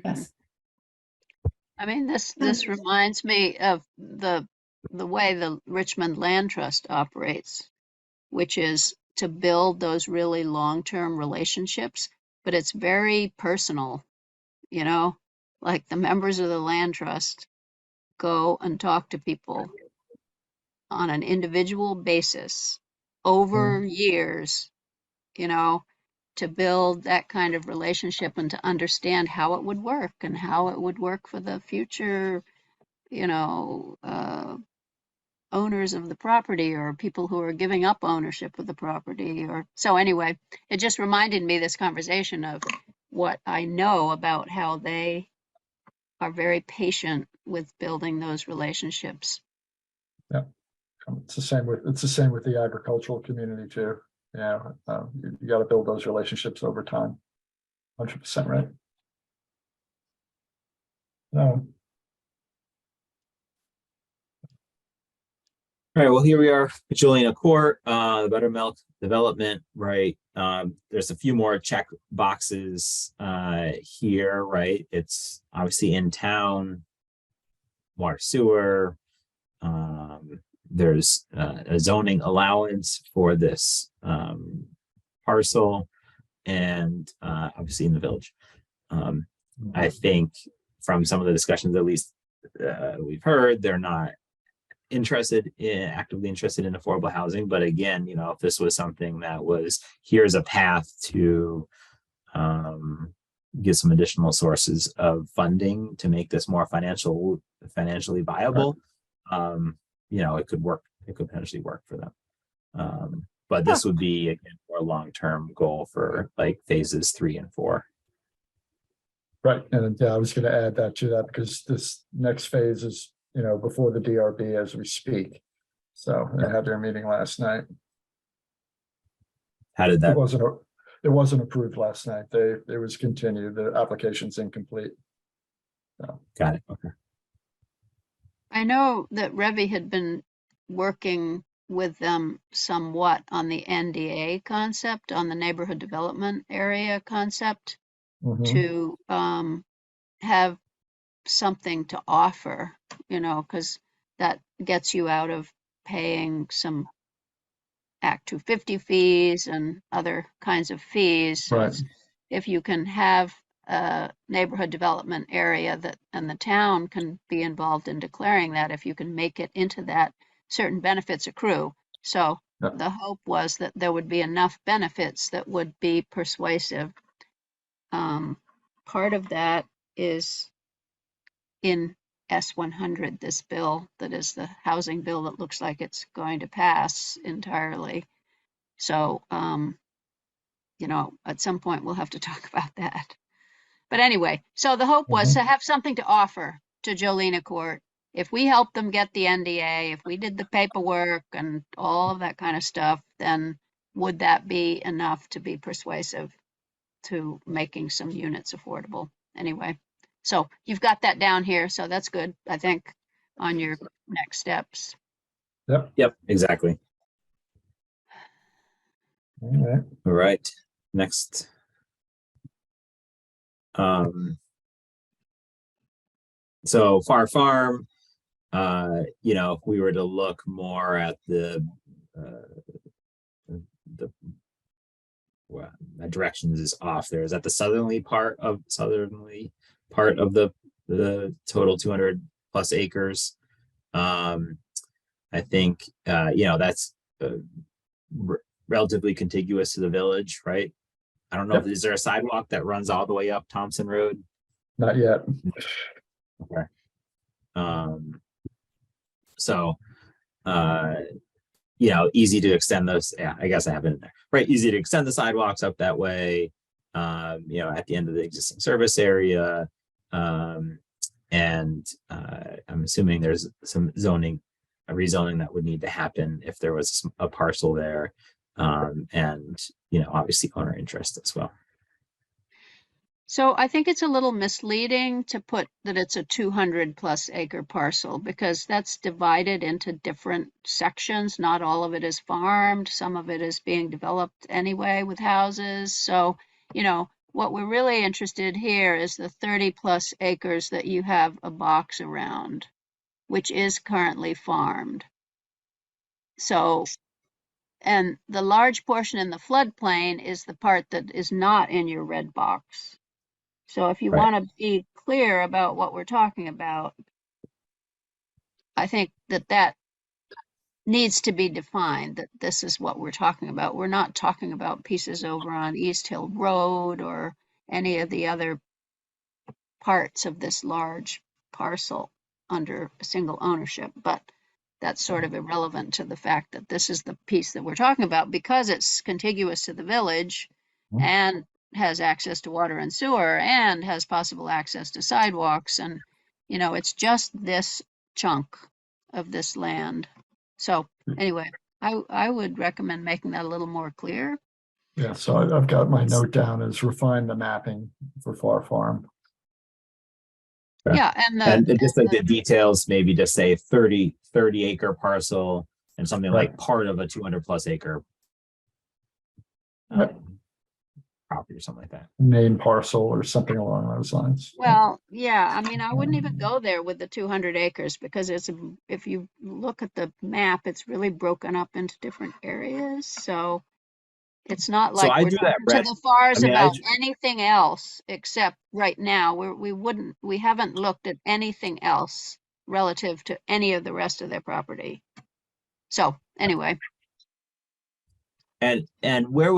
Yes. I mean, this reminds me of the way the Richmond Land Trust operates, which is to build those really long-term relationships, but it's very personal, like the members of the land trust go and talk to people on an individual basis over years, to build that kind of relationship and to understand how it would work and how it would work for the future, owners of the property or people who are giving up ownership of the property. So anyway, it just reminded me, this conversation, of what I know about how they are very patient with building those relationships. Yeah, it's the same with the agricultural community too. Yeah, you got to build those relationships over time. 100% right. No. All right, well, here we are, Juliana Court, the Buttermilk development, right? There's a few more check boxes here, right? It's obviously in town, water, sewer. There's a zoning allowance for this parcel, and obviously in the village. I think from some of the discussions, at least we've heard, they're not actively interested in affordable housing. But again, if this was something that was, here's a path to get some additional sources of funding to make this more financially viable, it could work. It could potentially work for them. But this would be again more long-term goal for like phases 3 and 4. Right, and I was gonna add that to that because this next phase is, before the DRB as we speak. So they had their meeting last night. How did It that? wasn't approved last night. It was continued. The application's incomplete. Got it. Okay. I know that Revy had been working with them somewhat on the NDA concept, on the neighborhood development area concept, Mhm. to have something to offer, because that gets you out of paying some Act 250 fees and other kinds of fees. So Right. it's- if you can have a neighborhood development area and the town can be involved in declaring that, if you can make it into that, certain benefits accrue. So Yeah. the hope was that there would be enough benefits that would be persuasive. Part of that is in S100, this bill that is the housing bill that looks like it's going to pass entirely. So, at some point we'll have to talk about that. But anyway, so the hope was to have something to offer to Jolena Court. If we helped them get the NDA, if we did the paperwork and all of that kind of stuff, then would that be enough to be persuasive to making some units affordable? Anyway, so you've got that down here, so that's good, I think, on your next steps. Yep. Exactly. All right. All right. Next. So Far Farm, if we were to look more at well, that directions is off there. Is that the southerly part of the total 200 plus acres? I think, that's relatively contiguous to the village, right? I don't know, Yep. is there a sidewalk that runs all the way up Thompson Road? Not yet. Okay. So, easy to extend those. Yeah, I guess I have it in there. Right. Easy to extend the sidewalks up that way, at the end of the existing service area. And I'm assuming there's some rezoning that would need to happen if there was a parcel there. And, obviously owner interest as well. So I think it's a little misleading to put that it's a 200 plus acre parcel, because that's divided into different sections. Not all of it is farmed. Some of it is being developed anyway with houses. So, what we're really interested here is the 30 plus acres that you have a box around, which is currently farmed. So, and the large portion in the floodplain is the part that is not in your red box. So if you Right. want to be clear about what we're talking about, I think that needs to be defined, that this is what we're talking about. We're not talking about pieces over on East Hill Road or any of the other parts of this large parcel under a single ownership, but that's sort of irrelevant to the fact that this is the piece that we're talking about, because it's contiguous to the village and has access to water and sewer and has possible access to sidewalks. And, it's just this chunk of this land. So anyway, I would recommend making that a little more clear. Yeah, so I've got my note down as refine the mapping for Far Farm. Okay. Yeah. And just like the details, maybe just say 30 acre parcel and something Right. like part of a 200 plus acre Yep. property or something like that. Main parcel or something along those lines. Well, yeah, I mean, I wouldn't even go there with the 200 acres, because if you look at the map, it's really broken up into different areas. So it's not So like I we're do that, talking Brett. to the FARs I mean, about anything else, except right now, we haven't looked at anything else relative to any of the rest of their property. So anyway, And where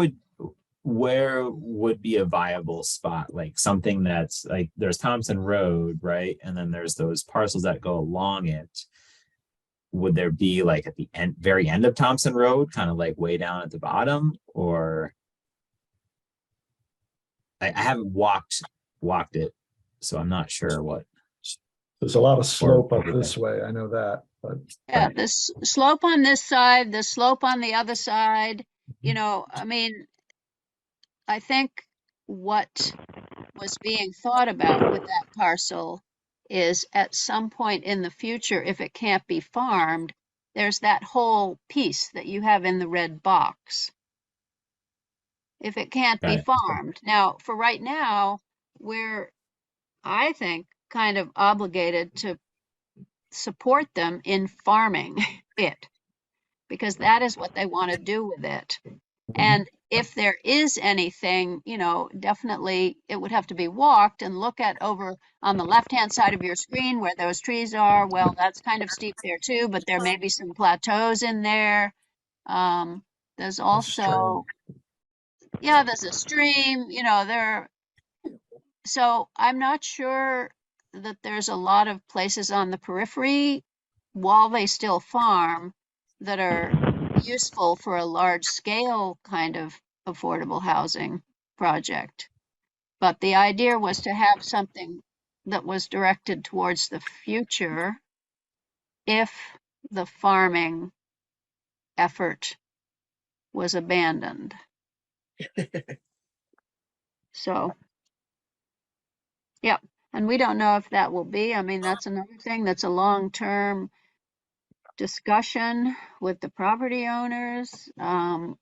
would be a viable spot, like something that's like, there's Thompson Road, right? And then there's those parcels that go along it. would there be like at the end, very end of Thompson Road, kind of like way down at the bottom, or I haven't walked it, so I'm not sure what. There's a lot of slope up Or- this way, I know that, but Yeah, Right. this slope on this side, the slope on the other side, you know, I mean, I think what was being thought about with that parcel is at some point in the future, if it can't be farmed, there's that whole piece that you have in the red box. If it can't be Got it. farmed. Now, for right now, we're, I think, kind of obligated to support them in farming it, because that is what they want to do with it. And if there is anything, you know, definitely it would have to be walked and look at over on the left-hand side of your screen where those trees are. Well, that's kind of steep there too, but there may be some plateaus in there. There's also, yeah, there's a stream, you know, there. So I'm not sure that there's a lot of places on the periphery while they still farm that are useful for a large scale kind of affordable housing project. But the idea was to have something that was directed towards the future if the farming effort was abandoned. So, yeah, and we don't know if that will be. I mean, that's another thing that's a long-term discussion with the property owners. And,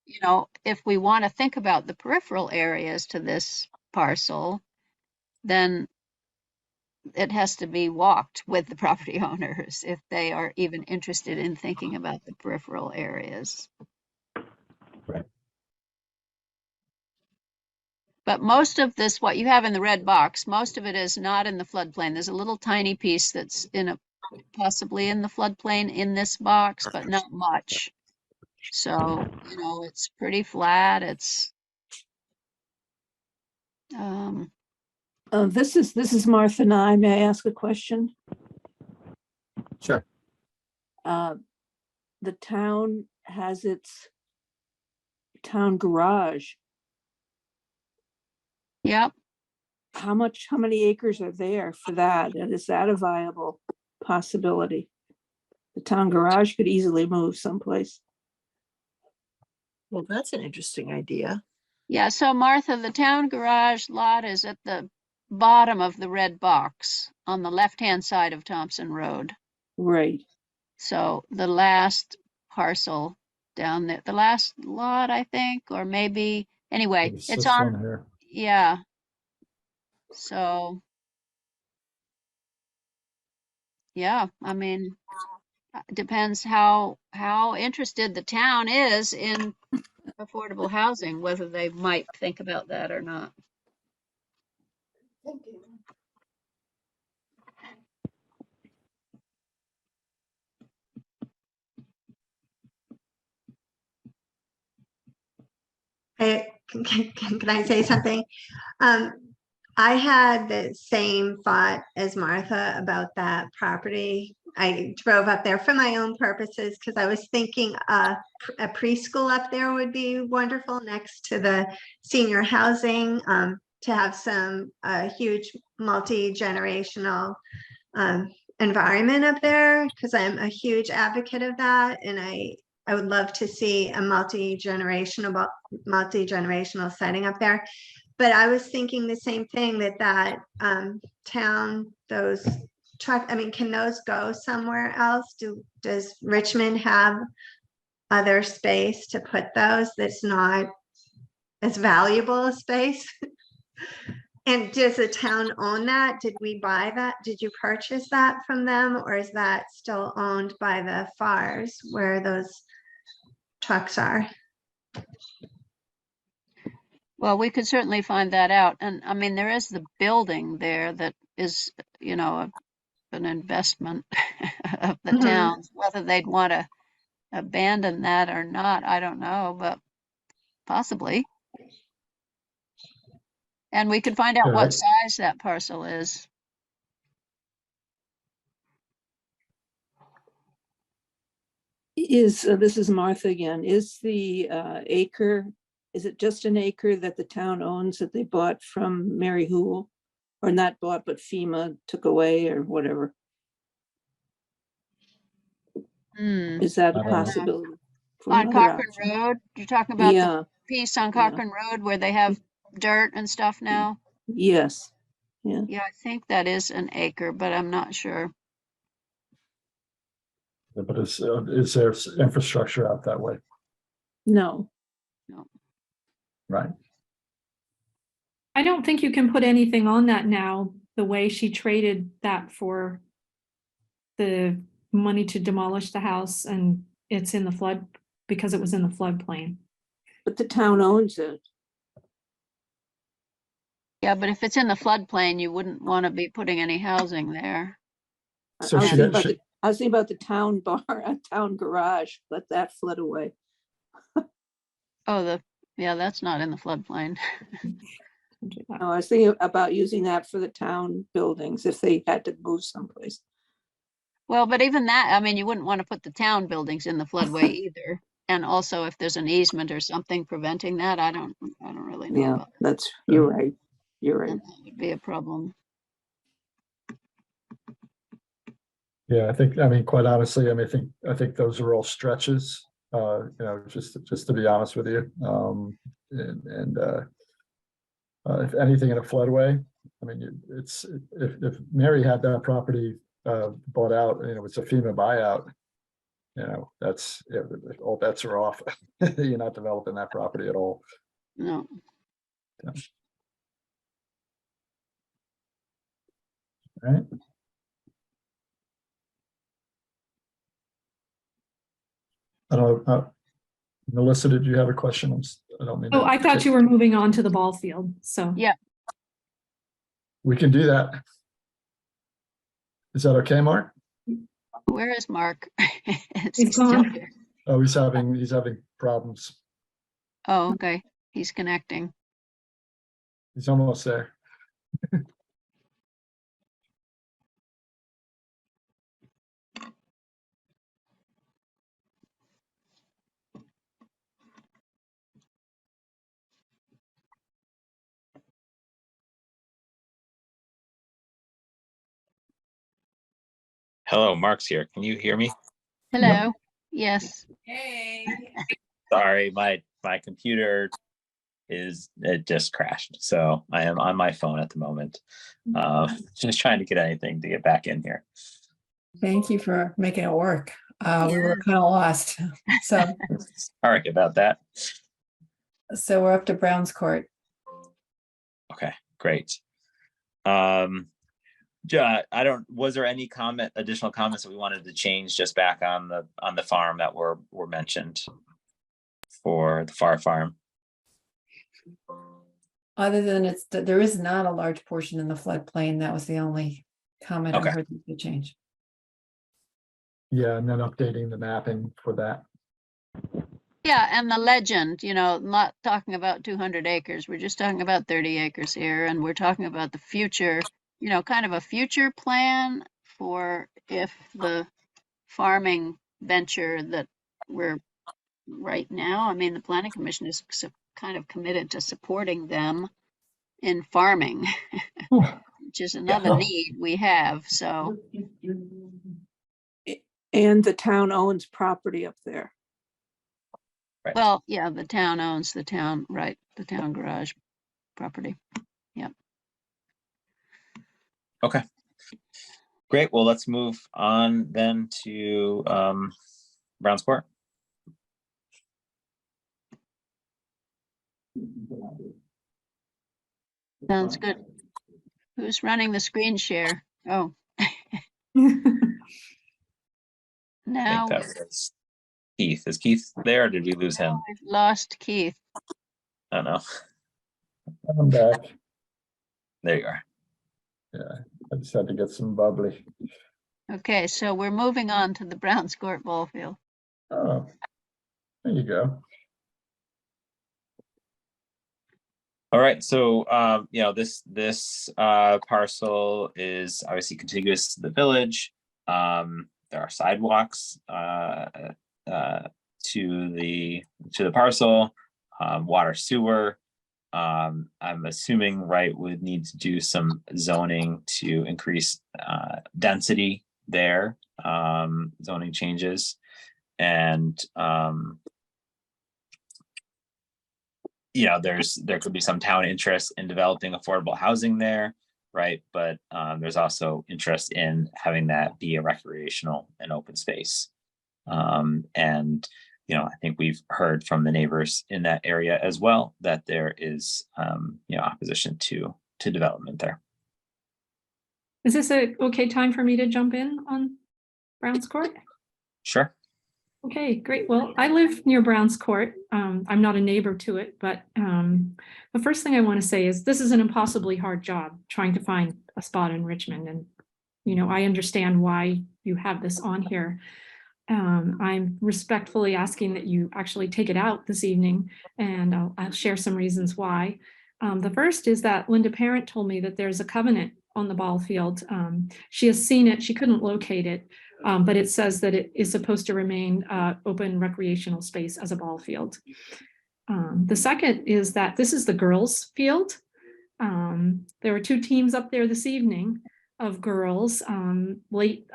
you know, if we want to think about the peripheral areas to this parcel, then it has to be walked with the property owners if they are even interested in thinking about the peripheral areas. Right. But most of this, what you have in the red box, most of it is not in the floodplain. There's a little tiny piece that's in a, possibly in the floodplain in this box, but not much. So, you know, it's pretty flat. It's, This is Martha and I. May I ask a question? Sure. The town has its town garage. yep. How many acres are there for that? And is that a viable possibility? The town garage could easily move someplace. Well, that's an interesting idea. Yeah, so Martha, the town garage lot is at the bottom of the red box on the left-hand side of Thompson Road. Right. So the last parcel down there, the last lot, I think, or maybe, anyway, it's it's this one on, here. yeah. So, yeah, I mean, depends how interested the town is in affordable housing, whether they might think about that or not. Can I say something? I had the same thought as Martha about that property. I drove up there for my own purposes because I was thinking a preschool up there would be wonderful next to the senior housing, to have some huge multi-generational environment up there, because I'm a huge advocate of that, and I would love to see a multi-generational setting up there. But I was thinking the same thing, that town, those truck, I mean, can those go somewhere else? Does Richmond have other space to put those that's not as valuable a space? And does the town own that? Did we buy that? Did you purchase that from them? Or is that still owned by the FARs where those trucks are? Well, we could certainly find that out. And I mean, there is the building there that is, you know, an investment of the Mhm. town. Whether they'd want to abandon that or not, I don't know, but possibly. And we could find out Yeah, what size that parcel is. This is Martha again, is the acre, is it just an acre that the town owns that they bought from Mary Hool? Or not bought, but FEMA took away or whatever? Hmm. Is that a I don't know. possibility? for On another Cochrane option? Road, you're talking about the Yeah, piece on yeah. Cochrane Road where they have dirt and stuff now? yes, yeah. Yeah, I think that is an acre, but I'm not sure. But is there infrastructure out that way? No, Right. I don't think you can put anything on that now, the way she traded that for the money to demolish the house, and it's in the flood because it was in the floodplain. but the town owns it. Yeah, but if it's in the floodplain, you wouldn't want to be putting any housing there. So I was she- thinking about she- I was thinking about the town bar, a town garage, let that flood away. Oh, yeah, that's not in the floodplain. No, I was thinking about using that for the town buildings if they had to move someplace. Well, but even that, I mean, you wouldn't want to put the town buildings in the floodway either. And also if there's an easement or something preventing that, I don't really know Yeah, about that's, you're right. You're right. that. That would be a problem. Yeah, I mean, quite honestly, I mean, I think those are all stretches, you know, just to be honest with you. If anything in a floodway, I mean, if Mary had that property bought out, you know, it's a FEMA buyout, you know, that's, all bets are off. You're not developing that property at all. No. Right? I don't know, Melissa, did you have a question? I don't mean. Oh, to- I thought you were moving on to the ball field, so. Yeah. We can do that. Is that okay, Mark? Where is Mark? Is He's he still gone. here? Oh, he's having problems. Oh, okay. He's connecting. He's almost there. Hello, Mark's here. Can you hear me? Hello. Yes. Hey. Sorry, my computer it just crashed. So I am on my phone at the moment. Just trying to get anything to get back in here. Thank you for making it work. We were kind of lost. So Sorry about that. we're up to Brown's Court. Okay, great. Was there any additional comments that we wanted to change just back on the farm that were mentioned for the Far Farm? Other than there is not a large portion in the floodplain. That was the only comment I Okay. heard to change. Yeah, and then updating the mapping for that. Yeah, and the legend, you know, not talking about 200 acres. We're just talking about 30 acres here, and we're talking about the future, you know, kind of a future plan for if the farming venture that we're right now, I mean, the Planning Commission is kind of committed to supporting them in farming, which is another Yeah. need we have. So, And the town owns property up there. Right. well, yeah, the town owns the town, right? The town garage property. Okay. Great. Well, let's move on then to Brown's Court. Sounds good. Who's running the screen share? Oh, I now think that was Keith. Is Keith there or did we lose him? we've lost Keith. I don't know. I'm back. There you are. I just had to get some bubbly. Okay, so we're moving on to the Browns Court ball field. Oh, there you go. All right, so you know, this parcel is obviously contiguous to the village. There are sidewalks to the parcel, water sewer. I'm assuming, right, would need to do some zoning to increase density there, zoning changes. And there could be some town interest in developing affordable housing there, right? But there's also interest in having that be a recreational and open space. And I think we've heard from the neighbors in that area as well that there is opposition to development there. Is this a okay time for me to jump in on Browns Court? Sure. Okay, great. Well, I live near Browns Court. I'm not a neighbor to it, but the first thing I want to say is this is an impossibly hard job trying to find a spot in Richmond. And, I understand why you have this on here. I'm respectfully asking that you actually take it out this evening, and I'll share some reasons why. The first is that Linda Parent told me that there's a covenant on the ball field. She has seen it, she couldn't locate it, but it says that it is supposed to remain open recreational space as a ball field. The second is that this is the girls' field. There were 2 teams up there this evening of girls, late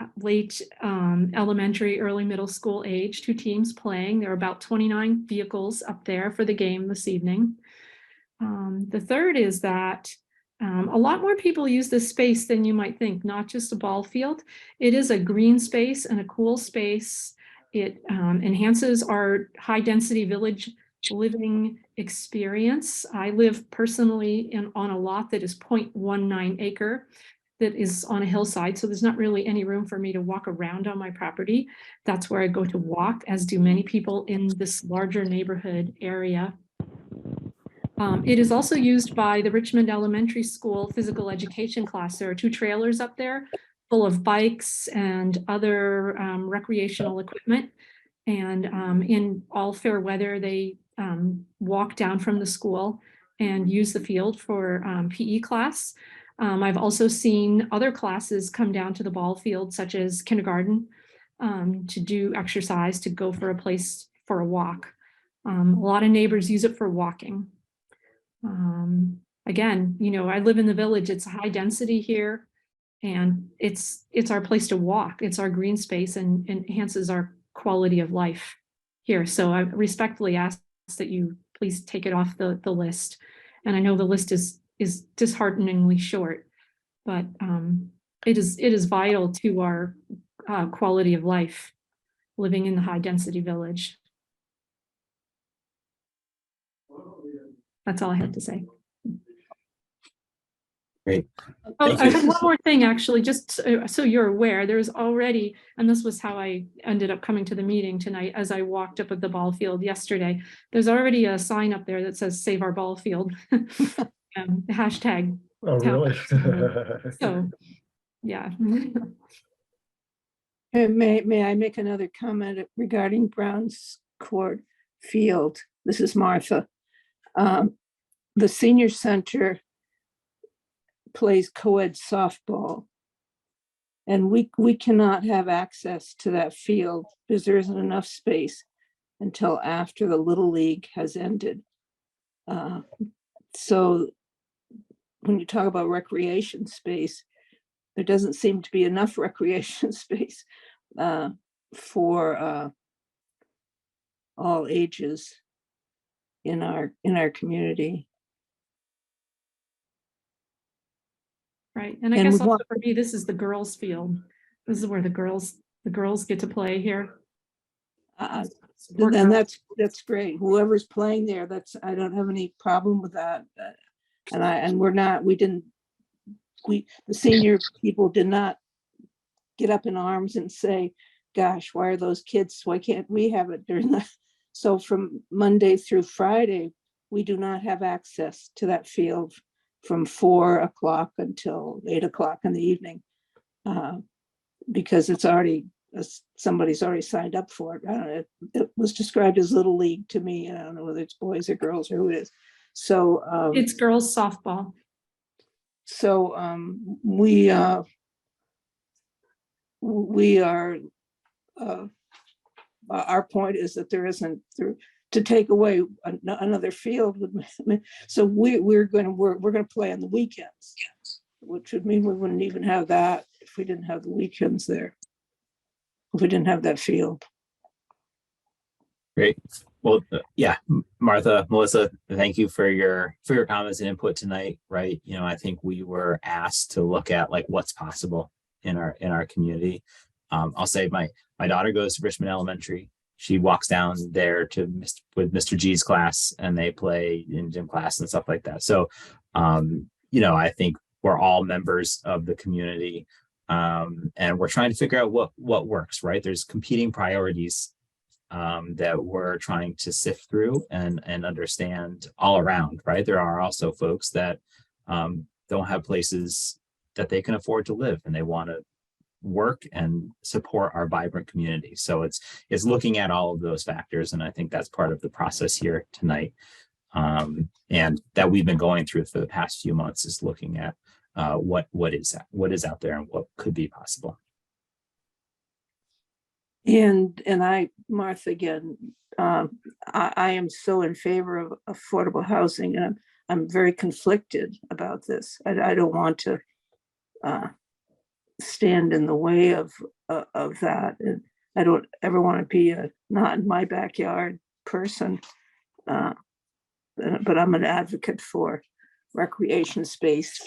elementary, early middle school age, 2 teams playing. There are about 29 vehicles up there for the game this evening. The third is that a lot more people use this space than you might think, not just a ball field. It is a green space and a cool space. It enhances our high density village living experience. I live personally on a lot that is 0.19 acre that is on a hillside, so there's not really any room for me to walk around on my property. That's where I go to walk, as do many people in this larger neighborhood area. It is also used by the Richmond Elementary School physical education class. There are 2 trailers up there full of bikes and other recreational equipment. And in all fair weather, they walk down from the school and use the field for PE class. I've also seen other classes come down to the ball field, such as kindergarten, to do exercise, to go for a place for a walk. A lot of neighbors use it for walking. Again, I live in the village, it's a high density here, and it's our place to walk. It's our green space and enhances our quality of life here. So I respectfully ask that you please take it off the list. And I know the list is dishearteningly short, but it is vital to our quality of life living in the high density village. That's all I have to say. Great. Oh, Thank I you. have one more thing, actually, just so you're aware, there's already, and this was how I ended up coming to the meeting tonight as I walked up at the ball field yesterday. There's already a sign up there that says "Save our ball field." Hashtag. Oh, really? So, yeah. May I make another comment regarding Browns Court Field? This is Martha. The senior center plays co-ed softball, and we cannot have access to that field because there isn't enough space until after the Little League has ended. So when you talk about recreation space, there doesn't seem to be enough recreation space for all ages in our community. Right, and I And guess we also for me, this is the girls' field. This is where the girls get to play here. Support And girls. that's great. Whoever's playing there, I don't have any problem with that. The senior people did not get up in arms and say, gosh, why are those kids, why can't we have it during the, so from Monday through Friday, we do not have access to that field from 4 o'clock until 8 o'clock in the evening. Because it's already, somebody's already signed up for it. I don't know, it was described as Little League to me. I don't know whether it's boys or girls or who it is. So It's girls softball. so we are our point is that there isn't to take away another field. So we're going to play on the weekends, which would mean we wouldn't even have that if we didn't have the weekends there. If we didn't have that field. Great. Well, yeah, Martha, Melissa, thank you for your comments and input tonight. Right. You know, I think we were asked to look at like what's possible in our community. I'll say my daughter goes to Richmond Elementary. She walks down there with Mr. G's class, and they play in gym class and stuff like that. So, you know, I think we're all members of the community, and we're trying to figure out what works. Right. There's competing priorities that we're trying to sift through and understand all around, right? There are also folks that don't have places that they can afford to live, and they want to work and support our vibrant community. So it's looking at all of those factors, and I think that's part of the process here tonight, and that we've been going through for the past few months, is looking at what is out there and what could be possible. And I, Martha, again, I am so in favor of affordable housing, and I'm very conflicted about this. I don't want to stand in the way of that. And I don't ever want to be a not in my backyard person, but I'm an advocate for recreation space,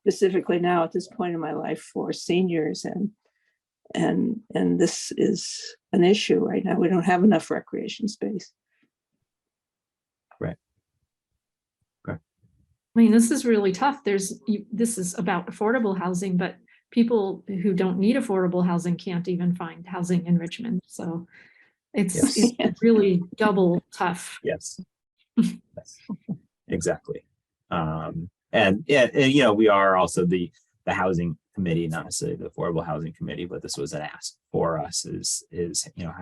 specifically now at this point in my life for seniors, and this is an issue right now. We don't have enough recreation space. Right. Okay. I mean, this is really tough. This is about affordable housing, but people who don't need affordable housing can't even find housing in Richmond. So it's really double tough. Yes. Exactly. And you know, we are also the housing committee, not necessarily the affordable housing committee, but this was an ask for us is, you know,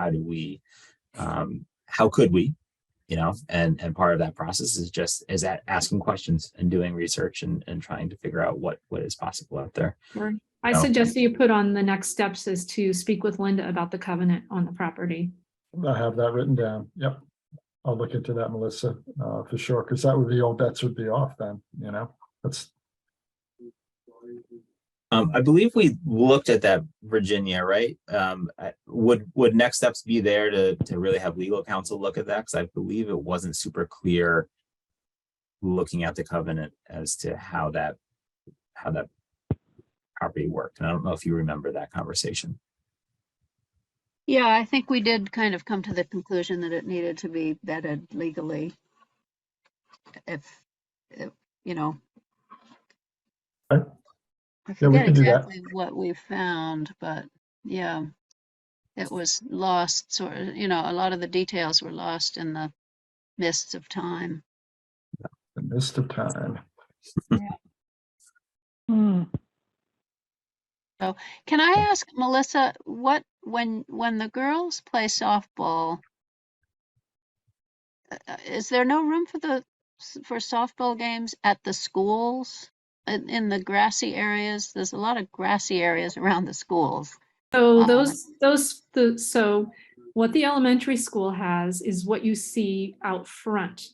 how could we, you know, and part of that process is asking questions and doing research and trying to figure out what is possible out there. Right. I suggest that you put on the next steps is to speak with Linda about the covenant on the property. I have that written down. Yep. I'll look into that, Melissa, for sure, because that would be all bets would be off then, you know. That's I believe we looked at that, Virginia, right? Would next steps be there to really have legal counsel look at that? Because I believe it wasn't super clear looking at the covenant as to how that property worked. And I don't know if you remember that conversation. Yeah, I think we did kind of come to the conclusion that it needed to be vetted legally. If you know. Okay. I Yeah, we forget can do that. exactly what we found, but yeah, it was lost. Sort of, you know, a lot of the details were lost in the mists of time. the mist of time. So, can I ask Melissa, when the girls play softball, is there no room for softball games at the schools? In the grassy areas, there's a lot of grassy areas around the schools. So so what the elementary school has is what you see out front,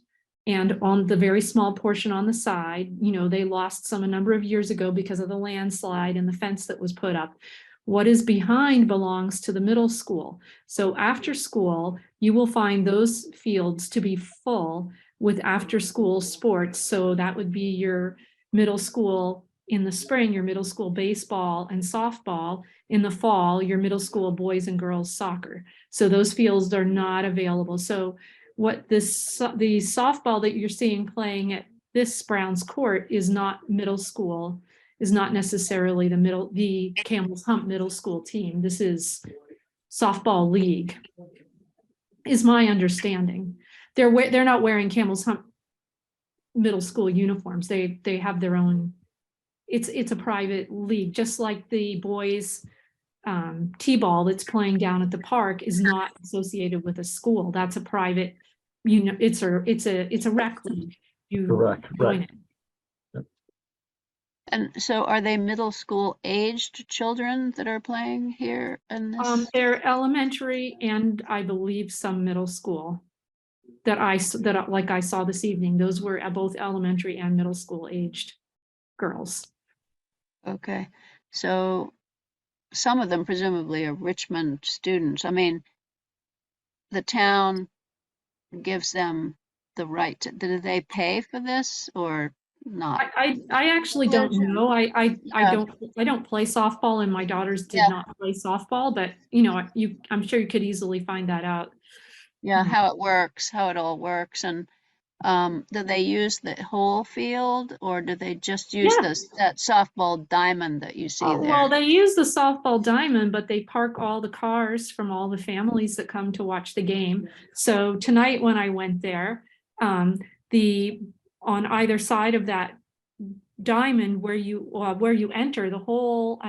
and on the very small portion on the side, you know, they lost some a number of years ago because of the landslide and the fence that was put up. What is behind belongs to the middle school. So after school, you will find those fields to be full with after school sports. So that would be your middle school in the spring, your middle school baseball and softball. In the fall, your middle school boys and girls soccer. So those fields are not available. So what the softball that you're seeing playing at this Brown's Court is not middle school, is not necessarily the Camel's Hump middle school team. This is softball league, is my understanding. They're not wearing Camel's Hump middle school uniforms. They have their own. It's a private league, just like the boys t-ball that's playing down at the park is not associated with a school. That's a private, you know, it's a rec league. You Correct, join right. it. And so are they middle school aged children that are playing here in this? They're elementary and I believe some middle school like I saw this evening. Those were both elementary and middle school aged girls. Okay, so some of them presumably are Richmond students. I mean, the town gives them the right to, do they pay for this or not? I actually don't know. I Yeah. don't play softball and my daughters did Yeah. not play softball, but I'm sure you could easily find that out. Yeah, Mhm. how it works, how it all works, and do they use the whole field or do they just use Yeah. that softball diamond that you see there? Well, they use the softball diamond, but they park all the cars from all the families that come to watch the game. So tonight when I went there, on either side of that diamond where you enter the whole,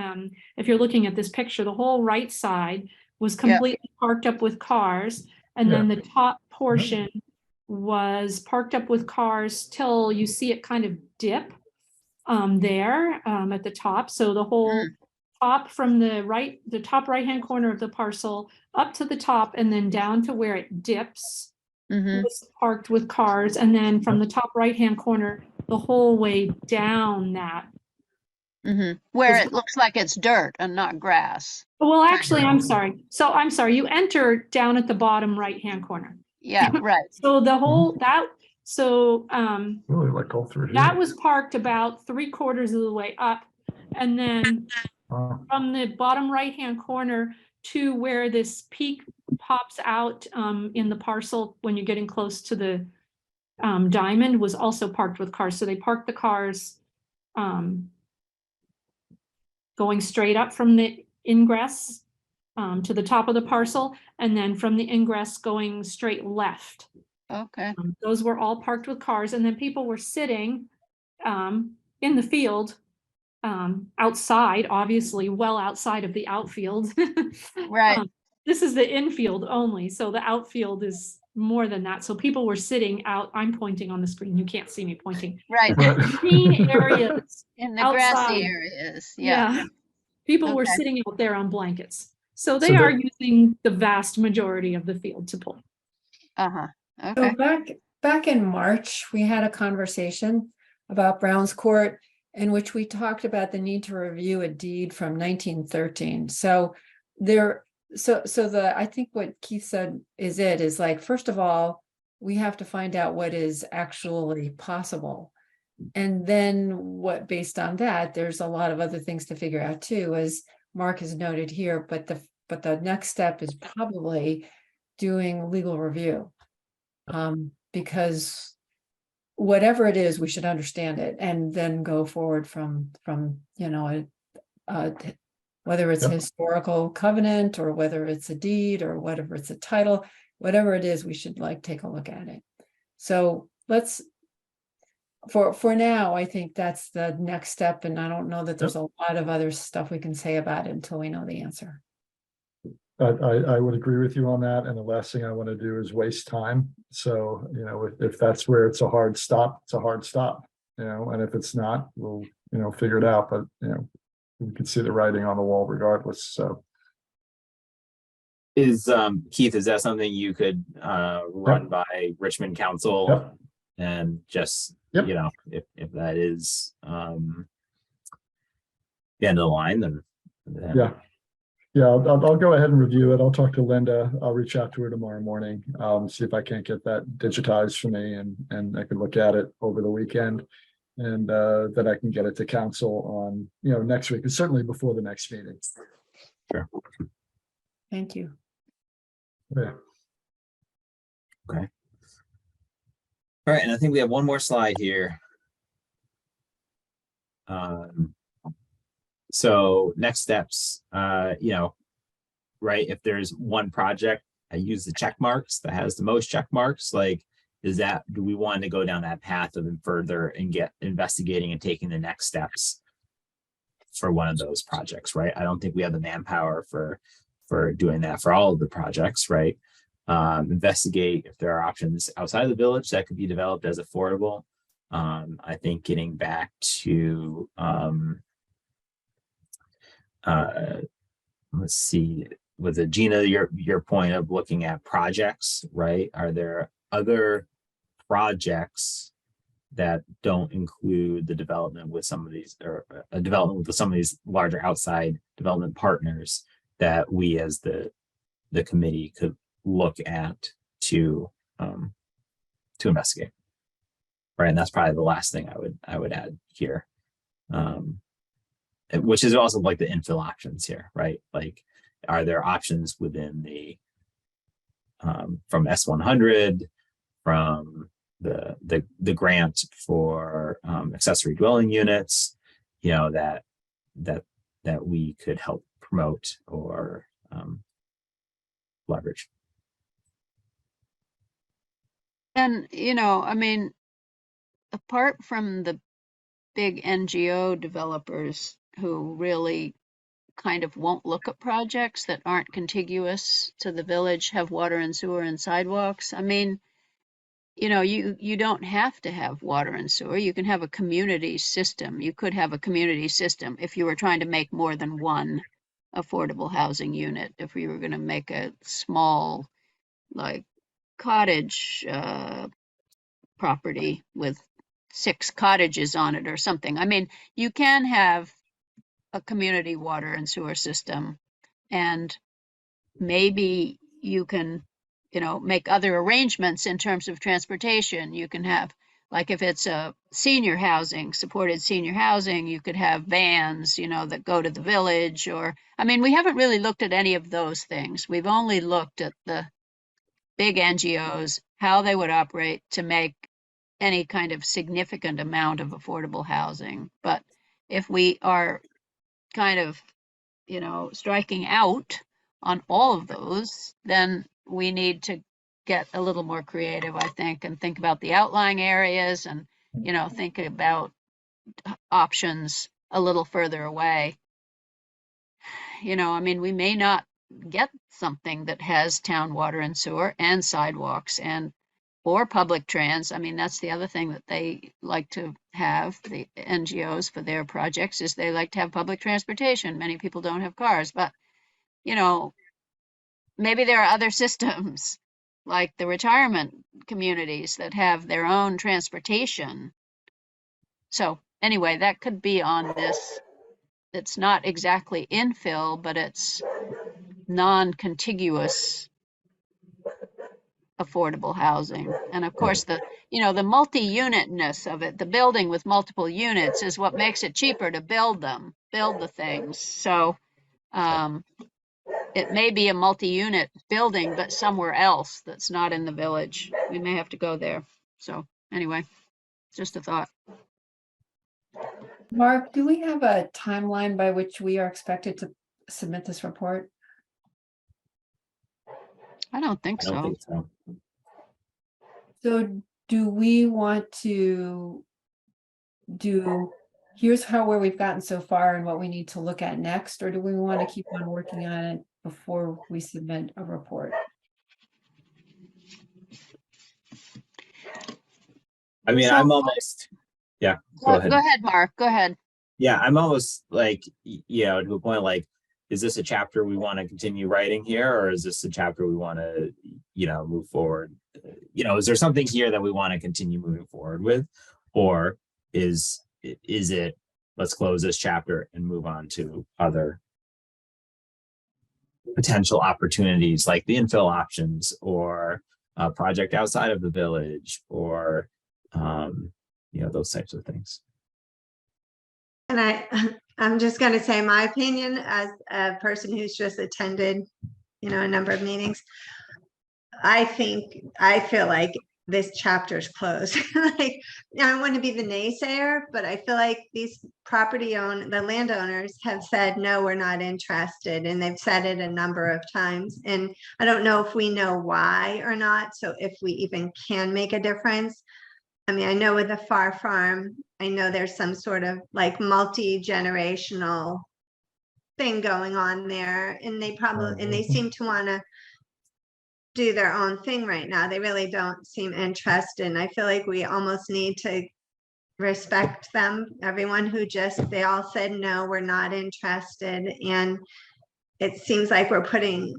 if you're looking at this picture, the whole right side was completely parked up with cars. And then the top portion was parked up with cars till you see it kind of dip there at the top. So the whole top from the top right-hand corner of the parcel up to the top and then down to where it dips was parked with cars. And then from the top right-hand corner, the whole way down that. Where it looks like it's dirt and not grass. Well, actually, I'm sorry. So I'm sorry, you enter down at the bottom right-hand corner. Yeah, right. So the whole Really like all through here. that was parked about 3/4 of the way up. And then from the bottom right-hand corner to where this peak pops out in the parcel when you're getting close to the diamond was also parked with cars. So they parked the cars going straight up from the ingress to the top of the parcel, and then from the ingress going straight left. Okay. Those were all parked with cars, and then people were sitting in the field outside, obviously well outside of the outfield. Right. This is the infield only, so the outfield is more than that. So people were sitting out. I'm pointing on the screen. You can't see me pointing. Right. Green areas In the outside. grassy areas. Yeah. People were Okay. sitting out there on blankets. So So they are the- using the vast majority of the field to pull. Uh-huh. So Okay. back in March, we had a conversation about Brown's Court in which we talked about the need to review a deed from 1913. So I think what Keith said is like, first of all, we have to find out what is actually possible. And then based on that, there's a lot of other things to figure out too, as Mark has noted here, but the next step is probably doing legal review. Because whatever it is, we should understand it and then go forward from whether it's a historical covenant or whether it's a deed or whatever it's a title, whatever it is, we should take a look at it. So let's, for now, I think that's the next step. And I don't know that there's a lot of other stuff we can say about it until we know the answer. I would agree with you on that. And the last thing I want to do is waste time. So, if that's where it's a hard stop, it's a hard stop, and if it's not, we'll, figure it out. But, we can see the writing on the wall regardless. So. Is Keith, is that something you could run by Richmond Council and just, if that is the end of the line, then. Yeah, I'll go ahead and review it. I'll talk to Linda. I'll reach out to her tomorrow morning, see if I can't get that digitized for me and I can look at it over the weekend. And then I can get it to council on, next week, and certainly before the next meeting. Sure. Thank you. Yeah. Okay. All right, and I think we have one more slide here. So next steps, right? If there's one project, I use the check marks that has the most check marks. Do we want to go down that path of further and get investigating and taking the next steps for one of those projects, right? I don't think we have the manpower for doing that for all of the projects, right? Investigate if there are options outside of the village that could be developed as affordable. I think getting back to, let's see, was it Gina, your point of looking at projects, right? Are there other projects that don't include the development with some of these, or a development with some of these larger outside development partners that we as the committee could look at to investigate? Right, and that's probably the last thing I would add here, which is also like the infill options here, right? Like, are there options within the from S100, from the grant for accessory dwelling units, you know, that we could help promote or leverage? And, you know, I mean, apart from the big NGO developers who really kind of won't look at projects that aren't contiguous to the village, have water and sewer and sidewalks. I mean, you know, you don't have to have water and sewer. You can have a community system. You could have a community system if you were trying to make more than one affordable housing unit. If we were going to make a small, like, cottage property with 6 cottages on it or something. I mean, you can have a community water and sewer system, and maybe you can, you know, make other arrangements in terms of transportation. You can have, like, if it's a senior housing, supported senior housing, you could have vans, you know, that go to the village. Or, I mean, we haven't really looked at any of those things. We've only looked at the big NGOs, how they would operate to make any kind of significant amount of affordable housing. But if we are kind of, you know, striking out on all of those, then we need to get a little more creative, I think, and think about the outlying areas and, you know, think about options a little further away. You know, I mean, we may not get something that has town water and sewer and sidewalks and or public trans. I mean, that's the other thing that they like to have, the NGOs, for their projects, is they like to have public transportation. Many people don't have cars, but, you know, maybe there are other systems like the retirement communities that have their own transportation. So anyway, that could be on this. It's not exactly infill, but it's non-contiguous affordable housing. And of course, the, you know, the multi-unitness of it, the building with multiple units, is what makes it cheaper to build the things. So it may be a multi-unit building, but somewhere else that's not in the village. We may have to go there. So anyway, just a thought. Mark, do we have a timeline by which we are expected to submit this report? I don't think I don't so. think so. So do we want to do, here's where we've gotten so far and what we need to look at next, or do we want to keep on working on it before we submit a report? I mean, So- I'm almost, yeah, go ahead. Go ahead, Mark. Go ahead. Yeah, I'm almost like, you know, to a point, like, is this a chapter we want to continue writing here, or is this a chapter we want to, you know, move forward? You know, is there something here that we want to continue moving forward with, or is it, let's close this chapter and move on to other potential opportunities like the infill options, or a project outside of the village, or you know, those types of things. And I'm just going to say my opinion as a person who's just attended, you know, a number of meetings. I feel like this chapter is closed. Like, I don't want to be the naysayer, but I feel like these the landowners have said, no, we're not interested. And they've said it a number of times. And I don't know if we know why or not. So if we even can make a difference. I mean, I know with the Far Farm, I know there's some sort of like multi-generational thing going on there, and they seem to want to do their own thing right now. They really don't seem interested. And I feel like we almost need to respect them, everyone who they all said, no, we're not interested. And it seems like we're putting,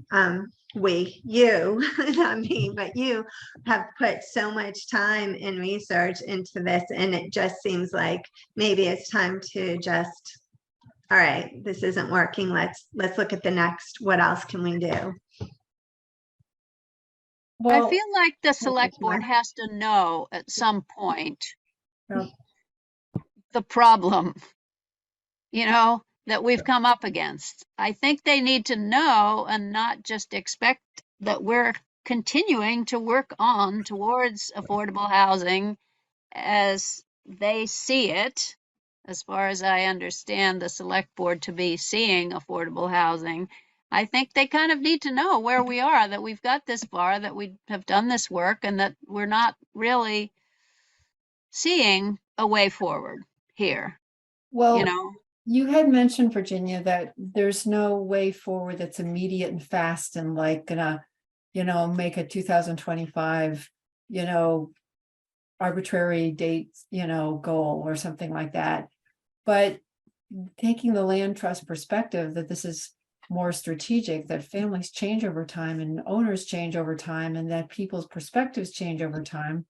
you, not me, but you have put so much time and research into this. And it just seems like maybe it's time to just, all right, this isn't working. Let's look at the next, what else can we do? I Well, feel like the Thank you, select board Mark. has to know at some point Yeah. the problem, that we've come up against. I think they need to know and not just expect that we're continuing to work on towards affordable housing as they see it, as far as I understand the select board to be seeing affordable housing. I think they kind of need to know where we are, that we've got this far, that we have done this work, and that we're not really seeing a way forward here, well, you know? you had mentioned, Virginia, that there's no way forward that's immediate and fast and like gonna, make a 2025, arbitrary date, goal or something like that. But taking the land trust perspective that this is more strategic, that families change over time and owners change over time and that people's perspectives change over time,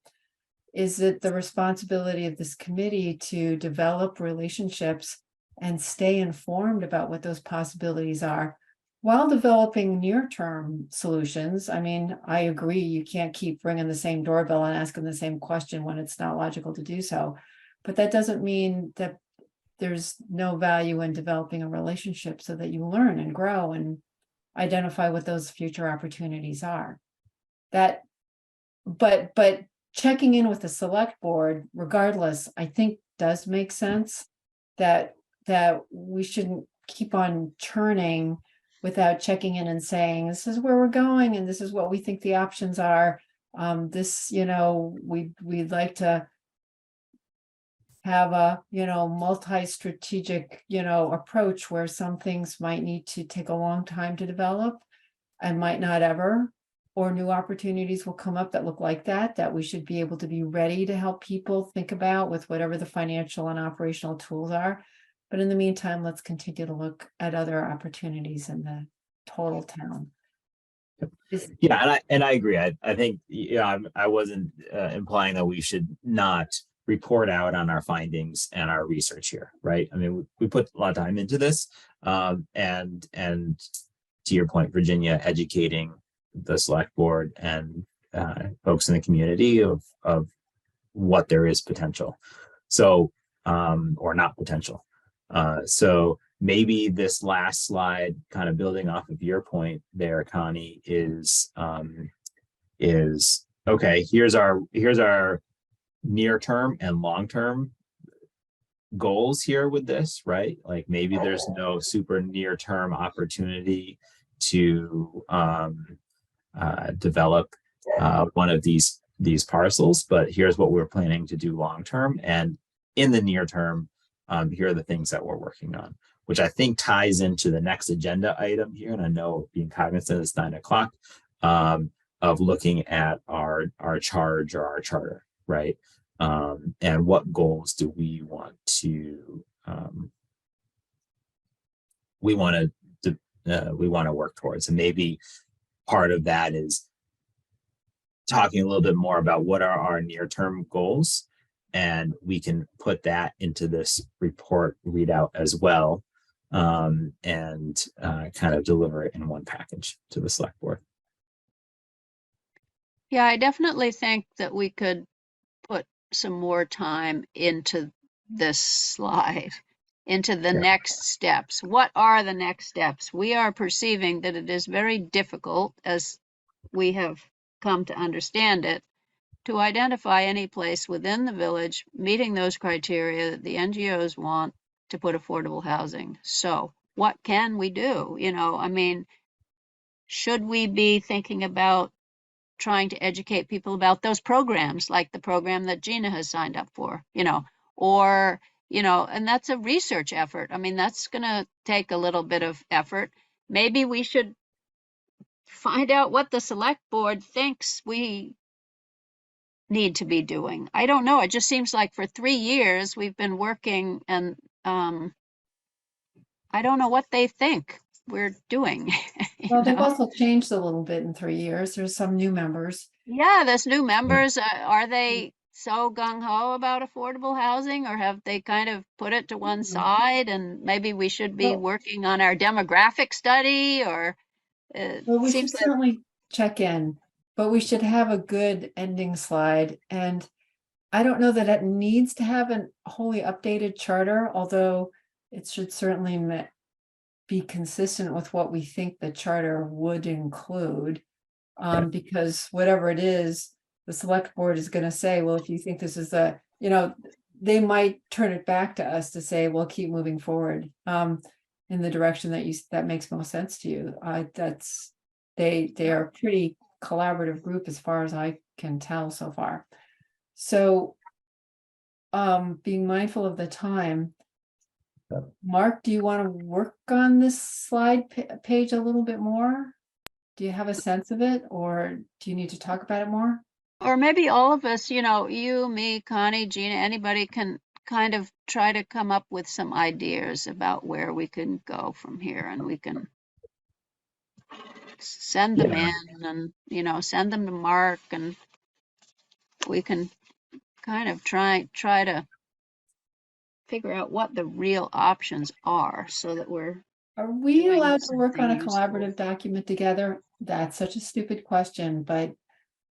is it the responsibility of this committee to develop relationships and stay informed about what those possibilities are while developing near-term solutions? I mean, I agree, you can't keep ringing the same doorbell and asking the same question when it's not logical to do so. But that doesn't mean that there's no value in developing a relationship so that you learn and grow and identify what those future opportunities are. But checking in with the select board, regardless, I think does make sense. That we shouldn't keep on churning without checking in and saying, this is where we're going and this is what we think the options are. We'd like to have a, multi-strategic, approach where some things might need to take a long time to develop and might not ever, or new opportunities will come up that look like that we should be able to be ready to help people think about with whatever the financial and operational tools are. But in the meantime, let's continue to look at other opportunities in the total town. Yeah, and I agree. I think, I wasn't implying that we should not report out on our findings and our research here, right? I mean, we put a lot of time into this, and to your point, Virginia, educating the select board and folks in the community of what there is potential, so or not potential. So maybe this last slide, kind of building off of your point there, Connie, is okay. Here's our near-term and long-term goals here with this, right? Like maybe there's no super near-term opportunity to develop one of these parcels, but here's what we're planning to do long-term. And in the near term, here are the things that we're working on, which I think ties into the next agenda item here. And I know, being cognizant it's 9 o'clock, of looking at our charge or our charter, right? And what goals do we want to work towards? And maybe part of that is talking a little bit more about what are our near-term goals, and we can put that into this report readout as well, and kind of deliver it in one package to the select board. Yeah, I definitely think that we could put some more time into this slide, into the next steps. What are the next steps? We are perceiving that it is very difficult, as we have come to understand it, to identify any place within the village meeting those criteria that the NGOs want to put affordable housing. So what can we do? I mean, should we be thinking about trying to educate people about those programs, like the program that Gina has signed up for, or, and that's a research effort. I mean, that's going to take a little bit of effort. Maybe we should find out what the select board thinks we need to be doing. I don't know. It just seems like for 3 years we've been working and I don't know what they think we're doing. you Well, they've know? also changed a little bit in 3 years. There's some new members. Yeah, there's new members. Are they so gung ho about affordable housing, or have they kind of put it to one side? And maybe we should be Well- working on our demographic study, or it Well, we should seems like, certainly check in, but we should have a good ending slide. And I don't know that it needs to have a wholly updated charter, although it should certainly be consistent with what we think the charter would include. Because whatever it is, the select board is going to say, well, if you think this is they might turn it back to us to say, well, keep moving forward in the direction that makes most sense to you. They are a pretty collaborative group as far as I can tell so far. So being mindful of the time, Mark, do you want to work on this slide page a little bit more? Do you have a sense of it, or do you need to talk about it more? or maybe all of us, you, me, Connie, Gina, anybody can kind of try to come up with some ideas about where we can go from here, and we can send them Yeah. in and, send them to Mark, and we can kind of try to figure out what the real options are so that we're Are we doing allowed to work on a something useful. collaborative document together? That's such a stupid question, but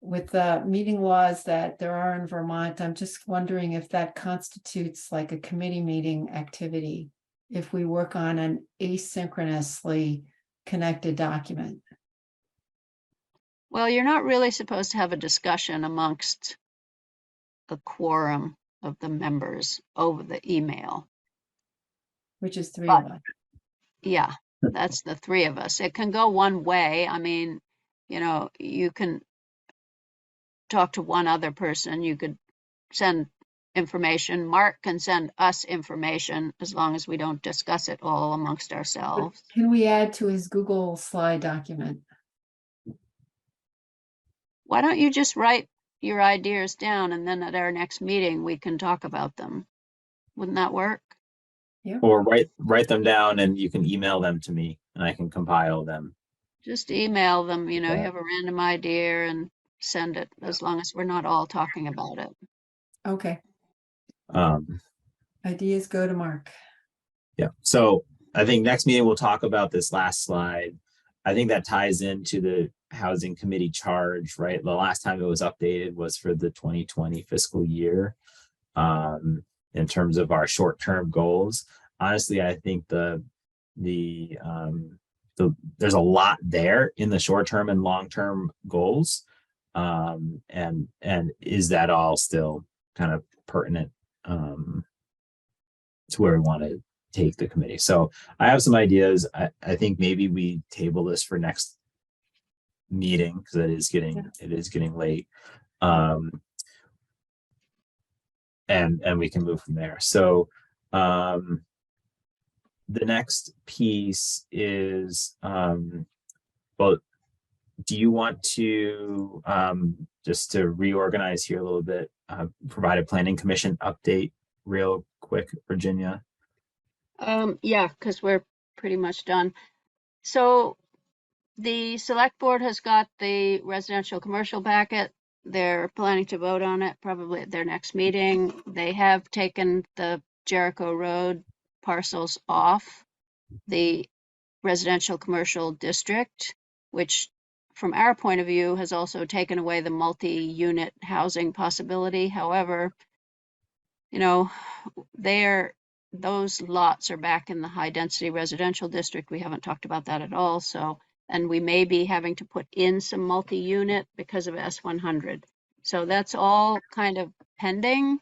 with the meeting laws that there are in Vermont, I'm just wondering if that constitutes like a committee meeting activity, if we work on an asynchronously connected document. Well, you're not really supposed to have a discussion amongst a quorum of the members over the email. Which is 3 But- of us. Yeah, that's the 3 of us. It can go one way. I mean, you can talk to one other person. You could send information. Mark can send us information as long as we don't discuss it all amongst But ourselves. can we add to his Google slide document? Why don't you just write your ideas down, and then at our next meeting, we can talk about them. Wouldn't that work? Or write them down and you can email them to me and I can compile them. Just email them, you Yeah. have a random idea and send it, as long as we're not all talking about it. Okay, Um, ideas go to Mark. yeah. So I think next meeting we'll talk about this last slide. I think that ties into the housing committee charge, right? The last time it was updated was for the 2020 fiscal year. In terms of our short-term goals, honestly, I think there's a lot there in the short-term and long-term goals. And is that all still kind of pertinent to where we want to take the committee? So I have some ideas. I think maybe we table this for next meeting because it is getting late. And we can move from there. So the next piece is well, do you want to just to reorganize here a little bit, provide a planning commission update real quick, Virginia? Yeah, because we're pretty much done. So the select board has got the residential commercial packet. They're planning to vote on it probably at their next meeting. They have taken the Jericho Road parcels off the residential commercial district, which from our point of view has also taken away the multi-unit housing possibility. However, those lots are back in the high density residential district. We haven't talked about that at all. So, and we may be having to put in some multi-unit because of S100. So that's all kind of pending.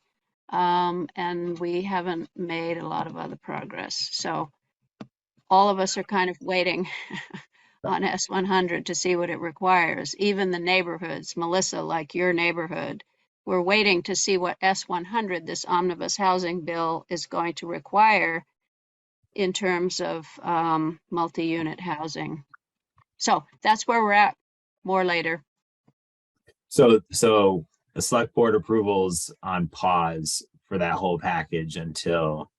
And we haven't made a lot of other progress. So all of us are kind of waiting on S100 to see what it requires. Even the neighborhoods, Melissa, like your neighborhood, we're waiting to see what S100, this omnibus housing bill, is going to require in terms of multi-unit housing. So that's where we're at. More later. So the select board approvals on pause for that whole package until,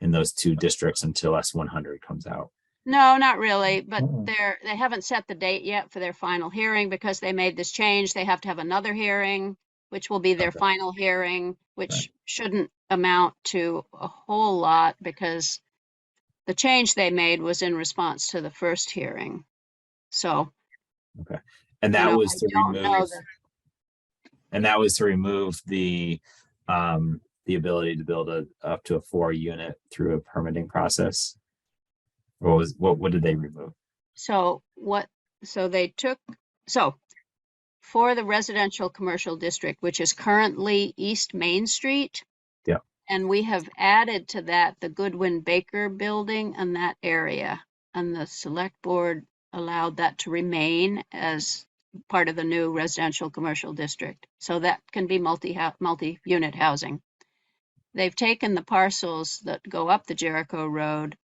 in those two districts, until S100 comes out. No, not really, but Mm-mm. they haven't set the date yet for their final hearing because they made this change. They have to have another hearing, which will be their Okay. final hearing, which Right. shouldn't amount to a whole lot because the change they made was in response to the first hearing. So, And you that know, was I to don't know remove, the, and that was to remove the ability to build up to a 4-unit through a permitting process. What did they remove? so for the residential commercial district, which is currently East Main Street. Yeah. And we have added to that the Goodwin Baker building and that area. And the select board allowed that to remain as part of the new residential commercial district. So that can be multi-unit housing. They've taken the parcels that go up the Jericho Road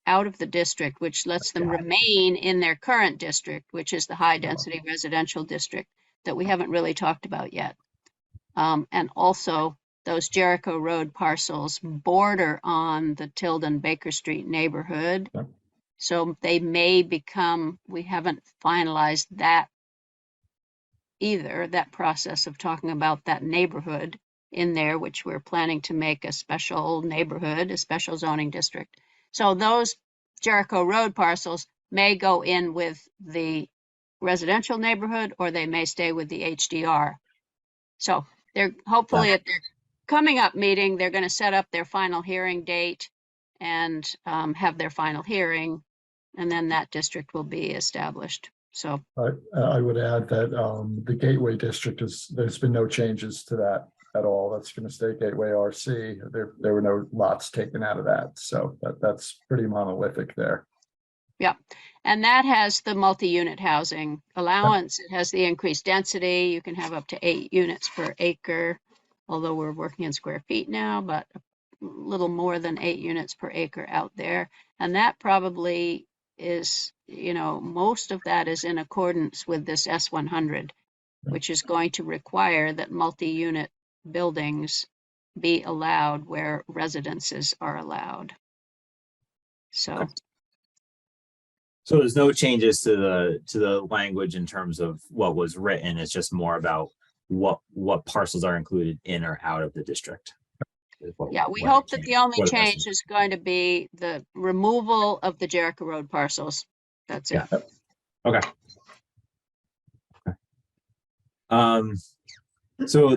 out of the district, which lets them Got it. remain in their current district, which is the high-density residential district that we haven't really talked about yet. And also, those Jericho Road parcels border on the Tilden Baker Street neighborhood. Yep. So they may become, we haven't finalized that either, that process of talking about that neighborhood in there, which we're planning to make a special neighborhood, a special zoning district. So those Jericho Road parcels may go in with the residential neighborhood, or they may stay with the HDR. So they're hopefully at their coming up meeting, they're going to set up their final hearing date and have their final hearing, and then that district will be established. So I would add that the Gateway District there's been no changes to that at all. That's going to stay Gateway RC. There were no lots taken out of that. So that's pretty monolithic there. yeah, and that has the multi-unit housing allowance. It has the increased density. You can have up to 8 units per acre, although we're working in square feet now, but a little more than 8 units per acre out there. And that probably is, you know, most of that is in accordance with this S100, which is going to require that multi-unit buildings be allowed where residences are allowed. So. Okay. So there's no changes to the language in terms of what was written. It's just more about what parcels are included in or out of the district. Yeah, we hope that the only change is going to be the removal of the Jericho Road parcels. That's it. Yeah. Okay. So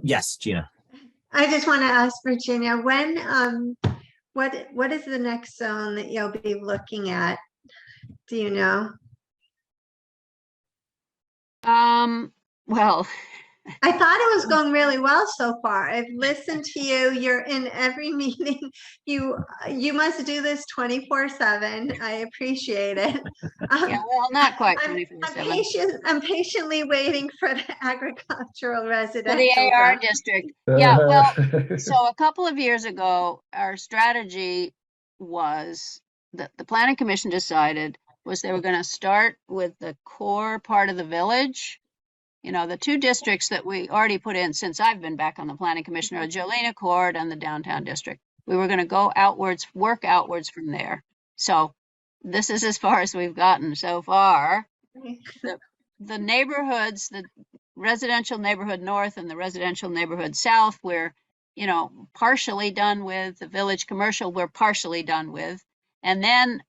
yes, Gina. I just want to ask Virginia, when, what is the next zone that you'll be looking at? Do you know? Well, I thought it was going really well so far. I've listened to you. You're in every meeting. You must do this 24/7. I appreciate it. yeah, well, not quite I'm 24/7. I'm patiently waiting for the agricultural For residential. the AR zone. district. Yeah, well, so a couple of years ago, our strategy was that the planning commission decided was they were going to start with the core part of the village. You know, the 2 districts that we already put in since I've been back on the planning commission are Jolene Accord and the downtown district. We were going to go outwards, work outwards from there. So this is as far as we've gotten so far. The neighborhoods, the residential neighborhood north and the residential neighborhood south, we're, you know, partially done with. The village commercial, we're partially done with. And then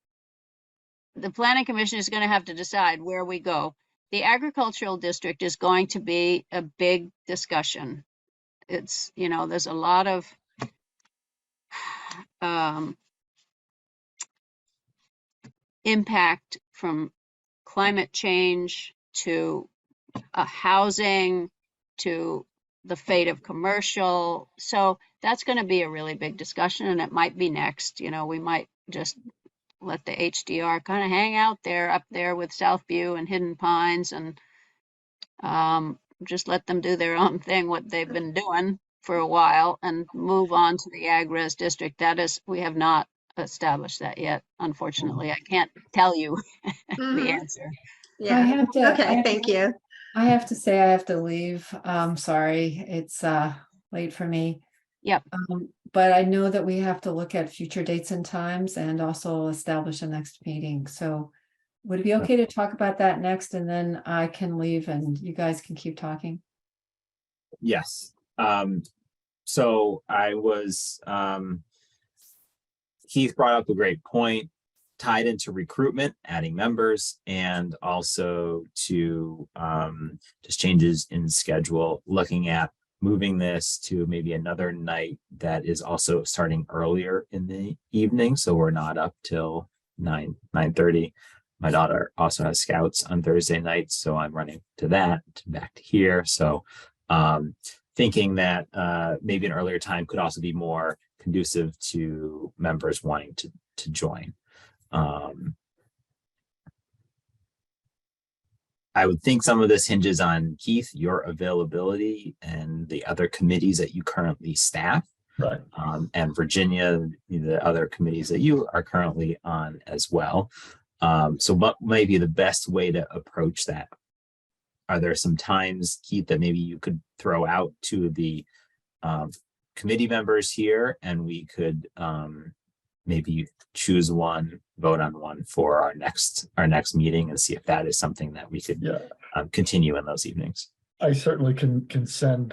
the planning commission is going to have to decide where we go. The agricultural district is going to be a big discussion. It's, you know, there's a lot of impact from climate change to housing to the fate of commercial. So that's going to be a really big discussion, and it might be next. You know, we might just let the HDR kind of hang out there up there with Southview and Hidden Pines, and just let them do their own thing, what they've been doing for a while, and move on to the ag res district. That is, we have not established that yet. Unfortunately, I can't tell you the answer. Yeah. I Okay, thank you. I have to say I have to leave. Sorry, it's late for me. Yep. But I know that we have to look at future dates and times and also establish a next meeting. So would it be okay to talk about that next, and then I can leave and you guys can keep talking? Yes. So I was, Keith brought up a great point, tied into recruitment, adding members, and also to just changes in schedule, looking at moving this to maybe another night that is also starting earlier in the evening. So we're not up till 9:30. My daughter also has scouts on Thursday nights, so I'm running to that, back to here. So thinking that maybe an earlier time could also be more conducive to members wanting to join. I would think some of this hinges on, Keith, your availability and the other committees that you currently staff. Right. And Virginia, the other committees that you are currently on as well. So what may be the best way to approach that? Are there some times, Keith, that maybe you could throw out to the committee members here, and we could maybe choose one, vote on one for our next meeting, and see if that is something that we could continue in those evenings? I certainly can send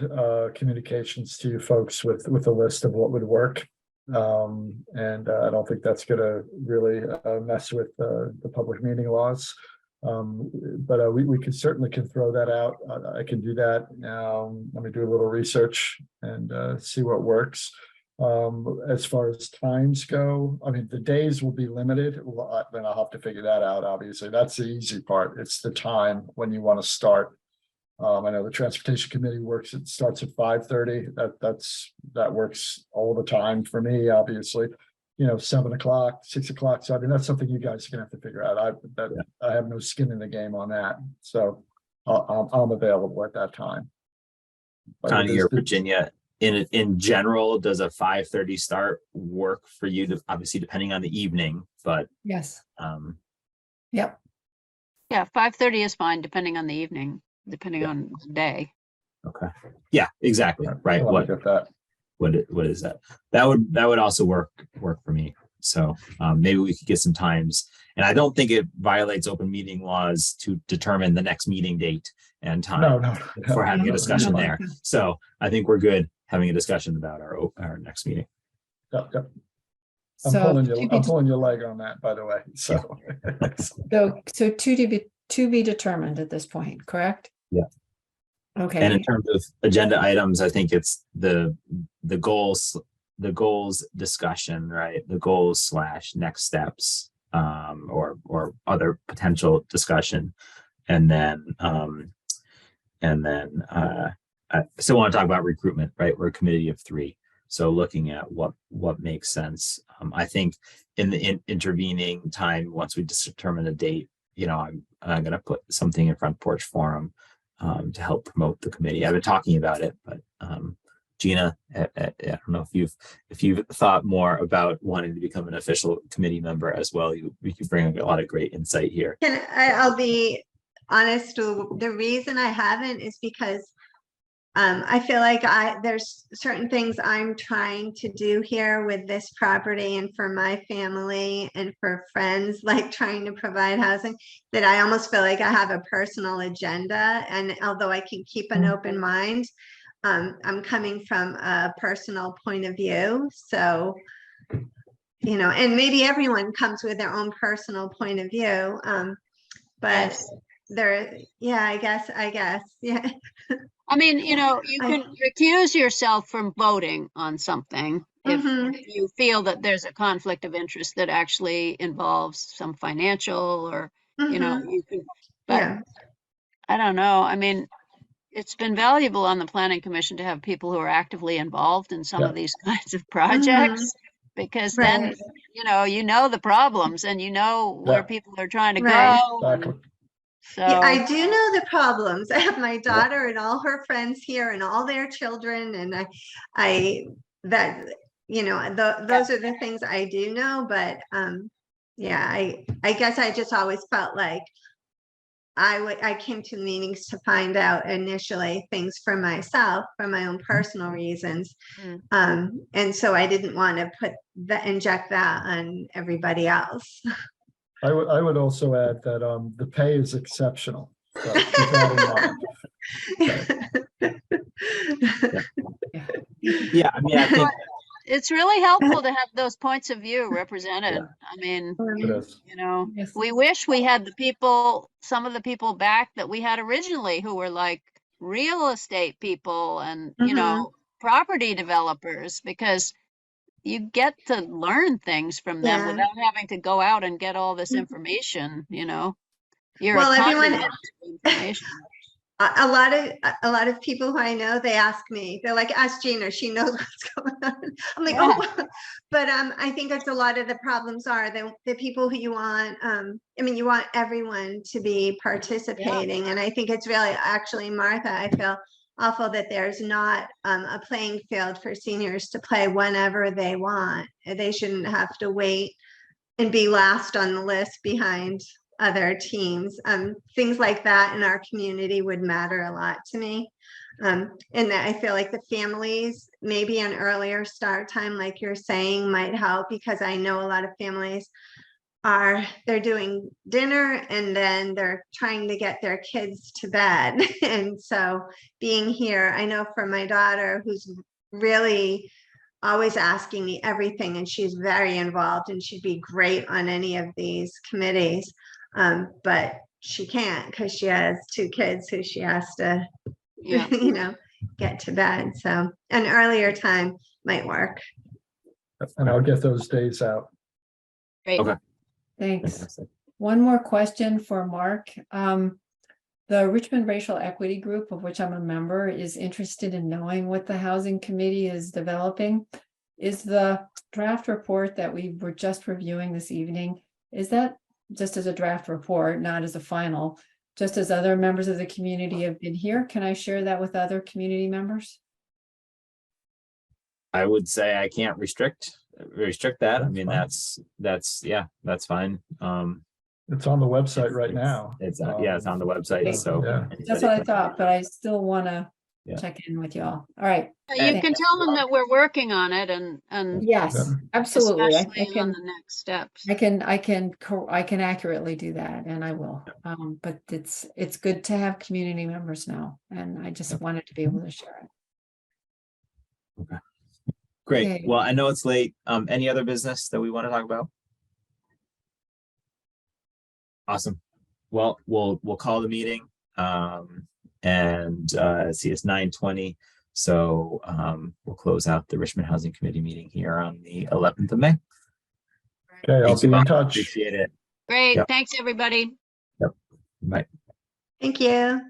communications to you folks with a list of what would work. And I don't think that's going to really mess with the public meeting laws. But we can certainly throw that out. I can do that. Let me do a little research and see what works. As far as times go, I mean, the days will be limited. Well, then I'll have to figure that out. Obviously, that's the easy part. It's the time when you want to start. I know the transportation committee it starts at 5:30. That works all the time for me, obviously. 7 o'clock, 6 o'clock. So I mean, that's something you guys are gonna have to figure out. I have no skin in the game on that. So I'm available at that time. But Connie or Virginia, in general, does a 5:30 start work for you? Obviously, depending on the evening, but Yes. Yep. Yeah, 5:30 is fine, depending on the evening, depending on the day. okay. Yeah, exactly. Right. I'll What get that. what is that? That would also work for me. So maybe we could get some times, and I don't think it violates open meeting laws to determine the next meeting date and time No. for having a discussion no. there. So I think we're good having a discussion about our next meeting. Yep. I'm So pulling your leg on that, by the way. So so to be determined at this point, correct? Yeah. Okay. And in terms of agenda items, I think it's the goals discussion, right? The goals / next steps, or other potential discussion. And then I still want to talk about recruitment, right? We're a committee of 3. So looking at what makes sense. I think in the intervening time, once we determine a date, I'm going to put something in Front Porch Forum to help promote the committee. I've been talking about it, but Gina, I don't know if you've thought more about wanting to become an official committee member as well. You bring a lot of great insight here. I'll be honest. The reason I haven't is because I feel like there's certain things I'm trying to do here with this property and for my family and for friends, like trying to provide housing, that I almost feel like I have a personal agenda. And although I can keep an open mind, I'm coming from a personal point of view. So, and maybe everyone comes with their own personal point of view. But I guess. Yeah. I mean, you can recuse yourself from voting on something if you feel that there's a conflict of interest that actually involves some financial or, you can, but I don't know. I mean, it's been valuable on the Planning Commission to have people who are actively involved in some of these kinds of projects, because then, the problems and where people are trying to go. Exactly. So yeah, I do know the problems. I have my daughter and all her friends here and all their children, and those are the things I do know. But I guess I just always felt like I came to the meetings to find out initially things for myself, for my own personal reasons. And so I didn't want to inject that on everybody else. I would also add that the pay is exceptional. So keep that in mind. Yeah, I mean, I think, It's really helpful to have those points of view represented. I mean, It is. you know, Yes. we wish we had the people, some of the people back that we had originally who were like real estate people and, you know, property developers, because you get to learn things from them Yeah. without having to go out and get all this information, you know. You're Well, a everyone- conduit of information. A lot of people who I know, they ask me, they're like, ask Gina, she knows what's going on. I'm like, oh, but I think that's a lot of the problems are the people who you want, I mean, you want everyone to be participating. And I think it's really actually, Martha, I feel awful that there's not a playing field for seniors to play whenever they want. They shouldn't have to wait and be last on the list behind other teams. Things like that in our community would matter a lot to me. And that I feel like the families, maybe an earlier start time, like you're saying, might help, because I know a lot of families they're doing dinner and then they're trying to get their kids to bed. And so being here, I know for my daughter, who's really always asking me everything, and she's very involved and she'd be great on any of these committees. But she can't because she has 2 kids who she has to, Yeah. you know, get to bed. So an earlier time might work. And I'll get those days out. Great. Okay. Thanks. fantastic. One more question for Mark. The Richmond Racial Equity Group, of which I'm a member, is interested in knowing what the Housing Committee is developing. Is the draft report that we were just reviewing this evening, is that just as a draft report, not as a final, just as other members of the community have been here? Can I share that with other community members? I would say I can't restrict that. I mean, That's that's fine. It's on the website right now. It's it's on the website, so. Yeah. That's what I thought, but I still want to Yeah. check in with y'all. All right. You can tell them that we're working on it and Yes, absolutely. especially on the next steps. I can accurately do that, and I will. But it's good to have community members now, and I just wanted to be able to share it. Great. Okay. Well, I know it's late. Any other business that we want to talk about? Awesome. Well, we'll call the meeting. And see, it's 9:20. So we'll close out the Richmond Housing Committee meeting here on the 11th of May. Okay, I'll Thank you be in all. touch. Appreciate it. Great. Yep. Thanks, everybody. Bye. Thank you.